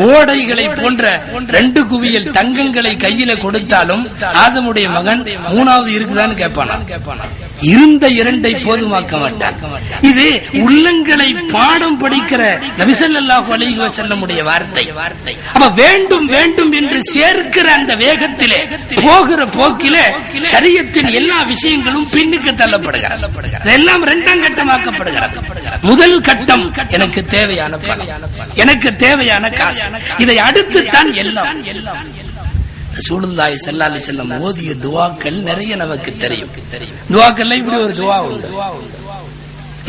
ஓடைகளை போன்ற 2 குவியல் தங்கங்களை கையில கொடுத்தாலும் ஆதமுடைய மகன் 3வது இருக்குதான்னு கேட்பானா? இருந்த இரண்டை போதுமாக்க மாட்டான். இது உள்ளங்களை பாடம் படிக்கிற நபி ஸல்லல்லாஹு அலைஹி வஸல்லமுடைய வார்த்தை. அப்ப வேண்டும் வேண்டும் என்று சேர்க்கிற அந்த வேகத்திலே போகிற போக்கிலே ஷரியத்தின் எல்லா விஷயங்களும் பின்னுக்கு தள்ளப்படுகிறது. எல்லாம் இரண்டாம் கட்டமாக்கப்படுகிறது. முதல் கட்டம் எனக்கு தேவையான பணம், எனக்கு தேவையான காசு, இதை அடுத்துத்தான் எல்லாம். ரசூலுல்லாஹி ஸல்லல்லாஹு அலைஹி வஸல்லம் ஓதிய துஆக்கள் நிறைய நமக்கு தெரியும். துஆக்கள்ல இப்படி ஒரு துஆ உண்டு.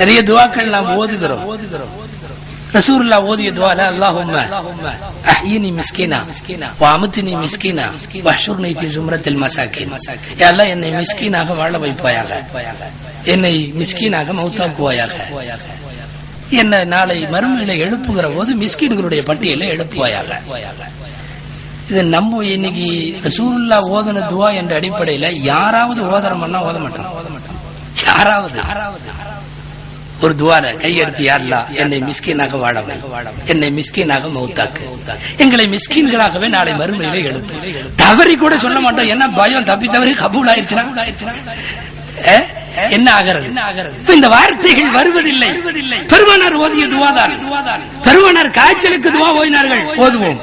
நிறைய துஆக்கள் நாம் ஓதுகிறோம். ரசூலுல்லாஹ் ஓதிய துஆல அல்லாஹும்ம அஹ்யினி மிஸ்கீனா வ அம்தினி மிஸ்கீனா வஹ்ஷுர்னி ஃபீ ஜும்ரத்தில் மசாகின். யா அல்லாஹ், என்னை மிஸ்கீனாக வாழ வைப்பாயாக, என்னை மிஸ்கீனாக மௌத்தாக்குவாயாக, என்ன நாளை மறுமையில எழுப்புகிற போது மிஸ்கீன்களுடைய பட்டியலை எழுப்புவாயாக. இது நம்ம இன்னைக்கு ரசூலுல்லாஹ் ஓதன துஆ என்ற அடிப்படையில யாராவது ஓதறமன்னா ஓத மாட்டோம். யாராவது ஒரு துஆல கையெடுத்து, யா அல்லாஹ், என்னை மிஸ்கீனாக வாழவை, என்னை மிஸ்கீனாக மௌத்தாக்கு, எங்களை மிஸ்கீன்களாகவே நாளை மறுமையிலே எழுப்பு. தவறி கூட சொல்ல மாட்டோம். என்ன பயம், தப்பி தவறி கபூல் ஆயிடுச்சுன்னா என்ன ஆகிறது? இந்த வார்த்தைகள் வருவதில்லை. பெருமானார் ஓதிய துஆதான். பெருமானார் காய்ச்சலுக்கு துஆ ஓதினார்கள், ஓதுவோம்.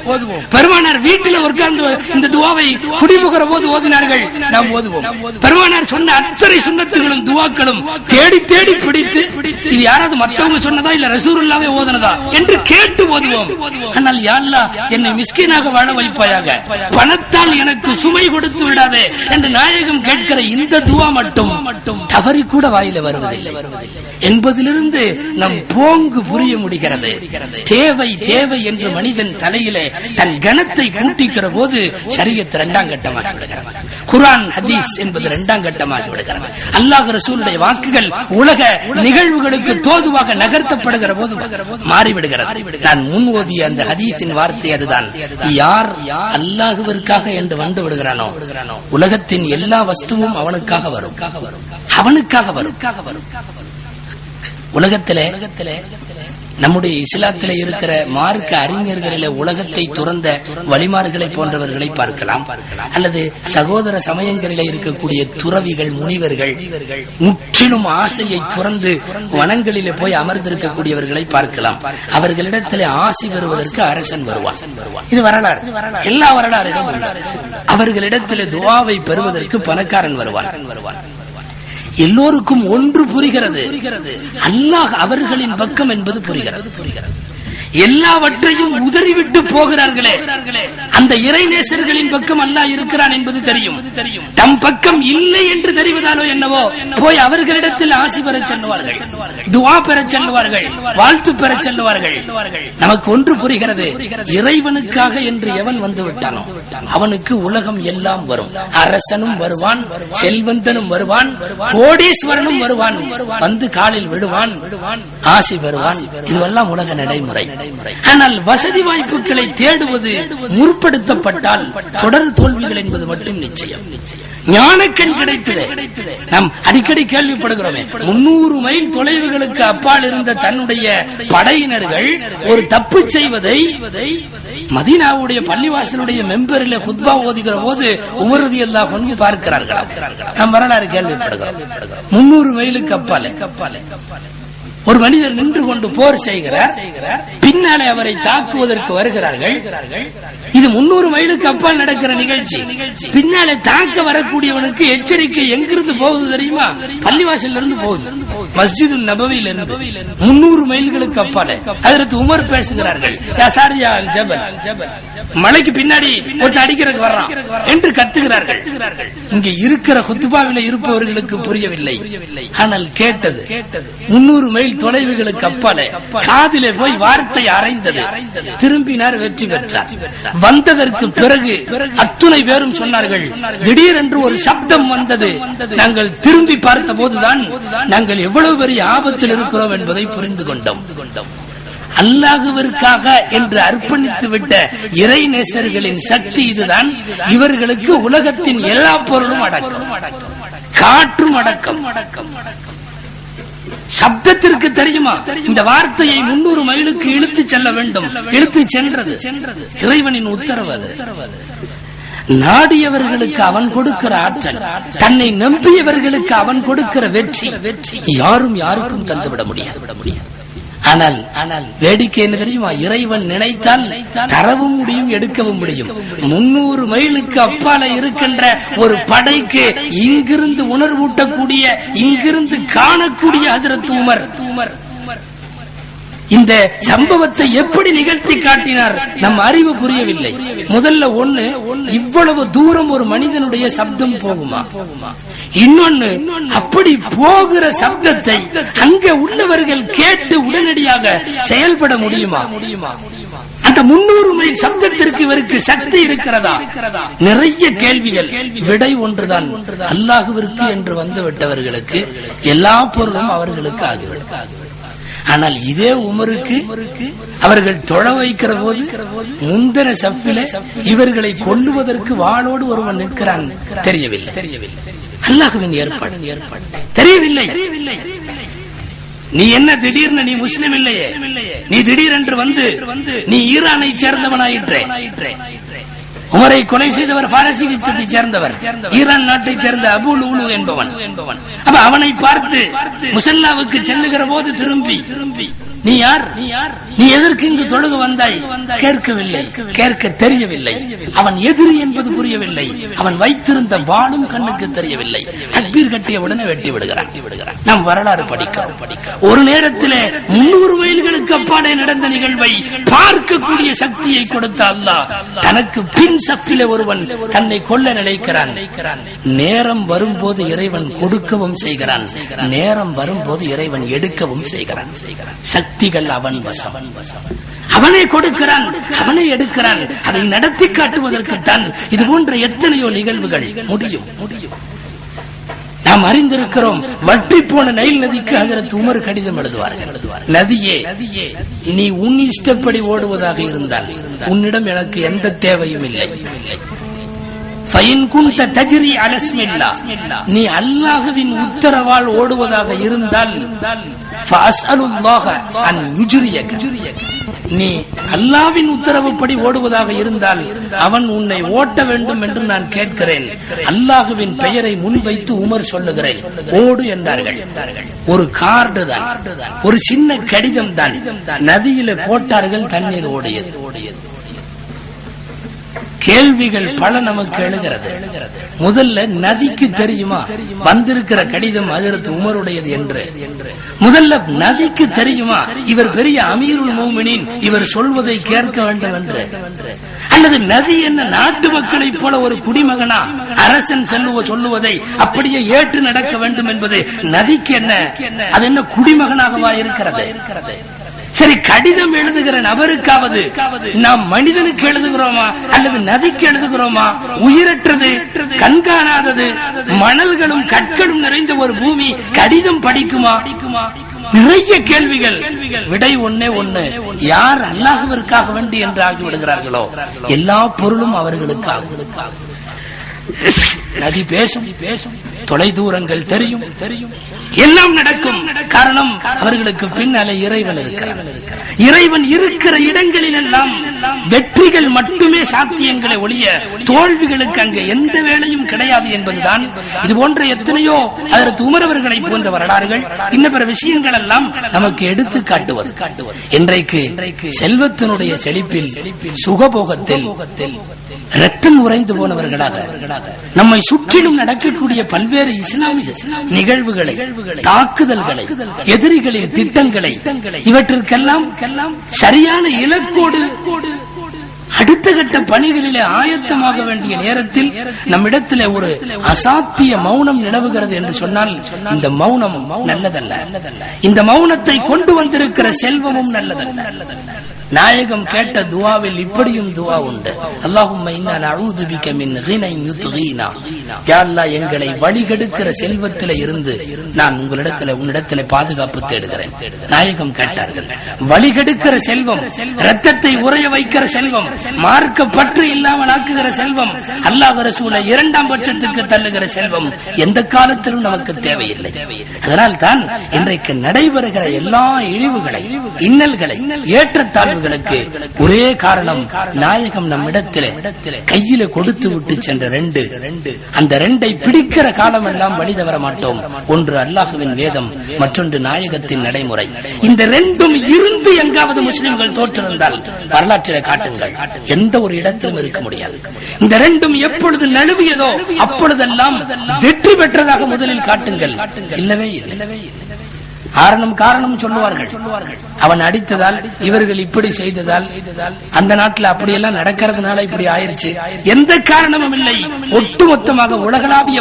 பெருமானார் வீட்டில் உட்கார்ந்து இந்த துஆவை குடிபுகிற போது ஓதினார்கள், நாம் ஓதுவோம். பெருமானார் சொன்ன அத்தனை சுன்னத்துகளும் துஆக்களும் தேடி தேடி பிடித்து, இது யாராவது மற்றவங்க சொன்னதா இல்ல ரசூலுல்லாஹ்வே ஓதுனதா என்று கேட்டு ஓதுவோம். ஆனால் யா அல்லாஹ், என்னை மிஸ்கீனாக வாழ வைப்பாயாக, பணத்தால் எனக்கு சுமை கொடுத்து விடாதே என்று நாயகம் கேட்கிற இந்த துஆ மட்டும் தவறி கூட வாயில வருவதில்லை என்பதிலிருந்து நம் போங்கு புரிய முடிகிறது. தேவை தேவை என்று மனிதன் தலையிலே தன் கணத்தை கூட்டிக்கிற போது ஷரியத் இரண்டாம் கட்டமாகி விடுகிறது. குர்ஆன் ஹதீஸ் என்பது இரண்டாம் கட்டமாகி விடுகிறது. அல்லாஹ் ரசூலுடைய வாக்குகள் உலக நிகழ்வுகளுக்கு தோதுவாக நகர்த்தப்படுகிற போது மாறிவிடுகிறது. நான் முன் ஓதிய அந்த ஹதீஸின் வார்த்தை அதுதான். யார் அல்லாஹ்விற்காக என்று வந்து விடுகிறானோ, உலகத்தின் எல்லா வஸ்துவும் அவனுக்காக வரும், அவனுக்காக வரும். உலகத்திலே நம்முடைய இஸ்லாத்திலே இருக்கிற மார்க்க அறிஞர்களிலே உலகத்தை துறந்த வழிமார்களை போன்றவர்களை பார்க்கலாம், அல்லது சகோதர சமயங்களிலே இருக்கக்கூடிய துறவிகள், முனிவர்கள், முற்றிலும் ஆசையை துறந்து வனங்களிலே போய் அமர்ந்திருக்கக்கூடியவர்களை பார்க்கலாம். அவர்களிடத்திலே ஆசை வருவதற்கு அரசன் வருவான். இது வரலாறு, எல்லா வரலாறுகளும். அவர்களிடத்திலே துஆவை பெறுவதற்கு பணக்காரன் வருவான். எல்லோருக்கும் ஒன்று புரிகிறது, அல்லாஹ் அவர்களின் பக்கம் என்பது புரிகிறது. எல்லாவற்றையும் உதறிவிட்டு போகிறார்களே, அந்த இறைநேசர்களின் பக்கம் அல்லாஹ் இருக்கிறான் என்பது தெரியும். தம் பக்கம் இல்லை என்று தெரிவதாலோ என்னவோ போய் அவர்களிடத்தில் ஆசி பெறச் செல்வார்கள், துஆ பெறச் செல்வார்கள், வாழ்த்து பெறச் செல்வார்கள். நமக்கு ஒன்று புரிகிறது, இறைவனுக்காக என்று எவன் வந்து விட்டானோ அவனுக்கு உலகம் எல்லாம் வரும். அரசனும் வருவான், செல்வந்தனும் வருவான், கோடீஸ்வரனும் வருவான், வந்து காலில் விடுவான், ஆசி பெறுவான். இதுவெல்லாம் உலக நடைமுறை. ஆனால் வசதி வாய்ப்புகளை தேடுவது முற்படுத்தப்பட்டால் தொடர் தோல்விகள் என்பது மட்டும் நிச்சயம். ஞானக்கண் கிடைத்தது. நாம் அடிக்கடி கேள்விப்படுகிறோமே, 300 மைல் தொலைவுகளுக்கு அப்பால் இருந்த தன்னுடைய படையினர்கள் ஒரு தப்பு செய்வதை மதீனாவுடைய பள்ளிவாசலுடைய மெம்பரில் குத்பா ஓதுகிற போது உமர் ரலியல்லாஹு அன்ஹு பார்க்கிறார்கள். நாம் வரலாறு கேள்விப்படுகிறோம். 300 மைலுக்கு அப்பாலே ஒரு மனிதர் நின்று கொண்டு போர் செய்கிறார், பின்னாலே அவரை தாக்குவதற்கு வருகிறார்கள். இது 300 மைலுக்கு அப்பால் நடக்கிற நிகழ்ச்சி. பின்னாலே தாக்க வரக்கூடியவனுக்கு எச்சரிக்கை எங்கிருந்து போகுது தெரியுமா? பள்ளிவாசல் இருந்து போகுது, மஸ்ஜிது நபவியில இருந்து 300 மைல்களுக்கு அப்பாலே. ஹஜ்ரத் உமர் பேசுகிறார்கள், மலைக்கு பின்னாடி ஒருத்தன் அடிக்கிறதுக்கு வர்றான் என்று கத்துகிறார்கள். இங்கே இருக்கிற குத்துபாவில இருப்பவர்களுக்கு புரியவில்லை, ஆனால் கேட்டது 300 மைல் தொலைவுகளுக்கு அப்பாலே காதிலே போய் வார்த்தை அறைந்தது. திரும்பினார், வெற்றி பெற்றார். வந்ததற்கு பிறகு அத்துணை பேரும் சொன்னார்கள், திடீரென்று ஒரு சப்தம் வந்தது. நாங்கள் திரும்பி பார்த்த போதுதான் நாங்கள் எவ்வளவு பெரிய ஆபத்தில் இருக்கிறோம் என்பதை புரிந்து கொண்டோம். அல்லாஹ்விற்காக என்று அர்ப்பணித்து விட்ட இறை நேசர்களின் சக்தி இதுதான். இவர்களுக்கு உலகத்தின் எல்லா பொருளும் அடக்கம், காற்றும் அடக்கம். சப்தத்திற்கு தெரியுமா, இந்த வார்த்தையை 300 மைலுக்கு இழுத்து செல்ல வேண்டும். இழுத்து சென்றது இறைவனின் உத்தரவு. நாடியவர்களுக்கு அவன் கொடுக்கிற ஆற்றல், தன்னை நம்பியவர்களுக்கு அவன் கொடுக்கிற வெற்றி யாரும் யாருக்கும் தந்துவிட முடியாது. ஆனால் வேடிக்கை என்ன தெரியுமா? இறைவன் நினைத்தால் தரவும் முடியும், எடுக்கவும் முடியும். 300 மைலுக்கு அப்பால இருக்கின்ற ஒரு படைக்கு இங்கிருந்து உணர்வூட்டக்கூடிய, இங்கிருந்து காணக்கூடிய ஹஜ்ரத் உமர் இந்த சம்பவத்தை எப்படி நிகழ்த்தி காட்டினார்? நம் அறிவு புரியவில்லை. முதல்ல ஒண்ணு, இவ்வளவு தூரம் ஒரு மனிதனுடைய சப்தம் போகுமா? இன்னொன்னு, அப்படி போகிற சப்தத்தை அங்கே உள்ளவர்கள் கேட்டு உடனடியாக செயல்பட முடியுமா? அந்த 300 மைல் சப்தத்திற்கு இவருக்கு சக்தி இருக்கிறதா? நிறைய கேள்விகள். விடை ஒன்றுதான், அல்லாஹ்விற்கு என்று வந்து விட்டவர்களுக்கு எல்லா பொருளும் அவர்களுக்கு ஆகிவிடும். ஆனால் இதே உமருக்கு அவர்கள் தொழ வைக்கிற போது முந்தின சப்பிலே இவர்களை கொல்லுவதற்கு வாளோடு ஒருவன் நிற்கிறான். தெரியவில்லை. அல்லாஹ்வின் ஏற்பாடு தெரியவில்லை. நீ என்ன திடீர்னு நீ முஸ்லிம் இல்லையே, நீ திடீரென்று வந்து நீ ஈரானை சேர்ந்தவனாயிற்றே. உமரை கொலை செய்தவர் பாரசீகத்தை சேர்ந்தவர், ஈரான் நாட்டை சேர்ந்த அபு லூலு என்பவன். அப்ப அவனை பார்த்து முசல்லாவுக்கு செல்லுகிற போது திரும்பி நீ யார், நீ எதற்கு இங்கு தொழுக வந்தாய் கேட்கவில்லை, கேட்க தெரியவில்லை. அவன் எதிரி என்பது புரியவில்லை. அவன் வைத்திருந்த வாளும் கண்ணுக்கு தெரியவில்லை. தக்பீர் கட்டிய உடனே வெட்டி விடுகிறான். நாம் வரலாறு படிக்கிறோம். ஒரு நேரத்திலே 300 மைல்களுக்கு அப்பாலே நடந்த நிகழ்வை பார்க்கக்கூடிய சக்தியை கொடுத்த அல்லாஹ் தனக்கு பின் சப்பிலே ஒருவன் தன்னை கொல்ல நினைக்கிறான். நேரம் வரும்போது இறைவன் கொடுக்கவும் செய்கிறான், நேரம் வரும்போது இறைவன் எடுக்கவும் செய்கிறான். சக்திகள் அவன் வசம். அவனை கொடுக்கிறான், அவனை எடுக்கிறான். அதை நடத்தி காட்டுவதற்குத்தான் இது போன்ற எத்தனையோ நிகழ்வுகள் முடியும். நாம் அறிந்திருக்கிறோம். வற்றி போன நைல் நதிக்கு ஹஜ்ரத் உமர் கடிதம் எழுதுவார்கள். நதியே, நீ உன் இஷ்டப்படி ஓடுவதாக இருந்தால் உன்னிடம் எனக்கு எந்த தேவையும் இல்லை. நீ அல்லாஹ்வின் உத்தரவால் ஓடுவதாக இருந்தால் நீ அல்லாஹ்வின் உத்தரவுப்படி ஓடுவதாக இருந்தால் அவன் உன்னை ஓட்ட வேண்டும் என்று நான் கேட்கிறேன். அல்லாஹ்வின் பெயரை முன்வைத்து உமர் சொல்லுகிறேன், ஓடு என்றார்கள். ஒரு கார்டு தான், ஒரு சின்ன கடிதம் தான் நதியில போட்டார்கள், தண்ணீர் ஓடியது. கேள்விகள் பல நமக்கு எழுகிறது. முதல்ல நதிக்கு தெரியுமா வந்திருக்கிற கடிதம் ஹஜ்ரத் உமருடையது என்று? முதல்ல நதிக்கு தெரியுமா இவர் பெரிய அமீருல் மோமினின், இவர் சொல்வதை கேட்க வேண்டும் என்று? அல்லது நதி என்ன நாட்டு மக்களைப் போல ஒரு குடிமகனா? அரசன் சொல்லுவதை அப்படியே ஏற்று நடக்க வேண்டும் என்பது நதிக்கு என்ன? அது என்ன குடிமகனாகவா இருக்கிறது? சரி, கடிதம் எழுதுகிற நபருக்காவது நாம் மனிதனுக்கு எழுதுகிறோமா அல்லது நதிக்கு எழுதுகிறோமா? உயிரற்றது, கண்காணாதது, மணல்களும் கற்களும் நிறைந்த ஒரு பூமி கடிதம் படிக்குமா? நிறைய கேள்விகள். விடை ஒன்னே ஒண்ணு, யார் அல்லாஹ்விற்காக வேண்டி என்று ஆகிவிடுகிறார்களோ எல்லா பொருளும் அவர்களுக்காக. நதி பேசும், தொலை தூரங்கள் தெரியும், எல்லாம் நடக்கும். காரணம், அவர்களுக்கு பின்னாலே இறைவன் இருக்கிறார். இறைவன் இருக்கிற இடங்களில் எல்லாம் வெற்றிகள் மட்டுமே சாத்தியங்களை ஒழிய தோல்விகளுக்கு அங்கே எந்த வேலையும் கிடையாது என்பதுதான். இது போன்ற எத்தனையோ அதற்கு உமரவர்களை போன்ற வரலாறுகள், இன்ன பிற விஷயங்கள் எல்லாம் நமக்கு எடுத்து காட்டுவது. இன்றைக்கு செல்வத்தினுடைய செழிப்பில், சுகபோகத்தில் ரத்தம் உறைந்து போனவர்களாக நம்மை சுற்றிலும் நடக்கக்கூடிய பல்வேறு இஸ்லாமிய நிகழ்வுகளை, தாக்குதல்களை, எதிரிகளின் திட்டங்களை, இவற்றிற்கெல்லாம் சரியான இலக்கோடு அடுத்த கட்ட பணிகளிலே ஆயத்தமாக வேண்டிய நேரத்தில் நம்மிடத்திலே ஒரு அசாத்திய மௌனம் நிலவுகிறது என்று சொன்னால் இந்த மௌனம் நல்லதல்ல. இந்த மௌனத்தை கொண்டு வந்திருக்கிற செல்வமும் நல்லதல்ல. நாயகம் கேட்ட துவாவில் இப்படியும் துவா உண்டு. அல்லாஹும்ம இன்னா நஊது பிக மின் கினை யுத்கீனா யா அல்லாஹ் எங்களை வழிகெடுக்கிற செல்வத்தில இருந்து நான் உன்னிடத்திலே பாதுகாப்பு தேடுகிறேன். நாயகம் கேட்டார்கள், வழிகெடுக்கிற செல்வம், ரத்தத்தை உறைய வைக்கிற செல்வம், மார்க்க பற்று இல்லாமல் ஆக்குகிற செல்வம், அல்லாஹ் ரசூலை இரண்டாம் பட்சத்துக்கு தள்ளுகிற செல்வம் எந்த காலத்திலும் நமக்கு தேவையில்லை. அதனால் தான் இன்றைக்கு நடைபெறுகிற எல்லா இழிவுகளை, இன்னல்களை, ஏற்றத்தாழ்வுகளுக்கு ஒரே காரணம், நாயகம் நம்மிடத்திலே கையில கொடுத்து விட்டு சென்ற ரெண்டு, அந்த ரெண்டை பிடிக்கிற காலம் எல்லாம் வழி தவற மாட்டோம். ஒன்று அல்லாஹுவின் வேதம், மற்றொன்று நாயகத்தின் நடைமுறை. இந்த ரெண்டும் இருந்து எங்காவது முஸ்லிம்கள் தோற்றிருந்தால் வரலாற்றில் காட்டுங்கள், எந்த ஒரு இடத்திலும் இருக்க முடியாது. இந்த ரெண்டும் எப்பொழுது நழுவியதோ அப்பொழுதெல்லாம் வெற்றி பெற்றதாக முதலில் காட்டுங்கள். இல்லவே இல்லை. காரணம் சொல்லுவார்கள். அவன் அடித்ததால், இவர்கள் இப்படி செய்ததால், அந்த நாட்டில் அப்படியெல்லாம் நடக்கிறதுனால இப்படி ஆயிருச்சு. எந்த காரணமும் இல்லை. ஒட்டுமொத்தமாக உலகளாவிய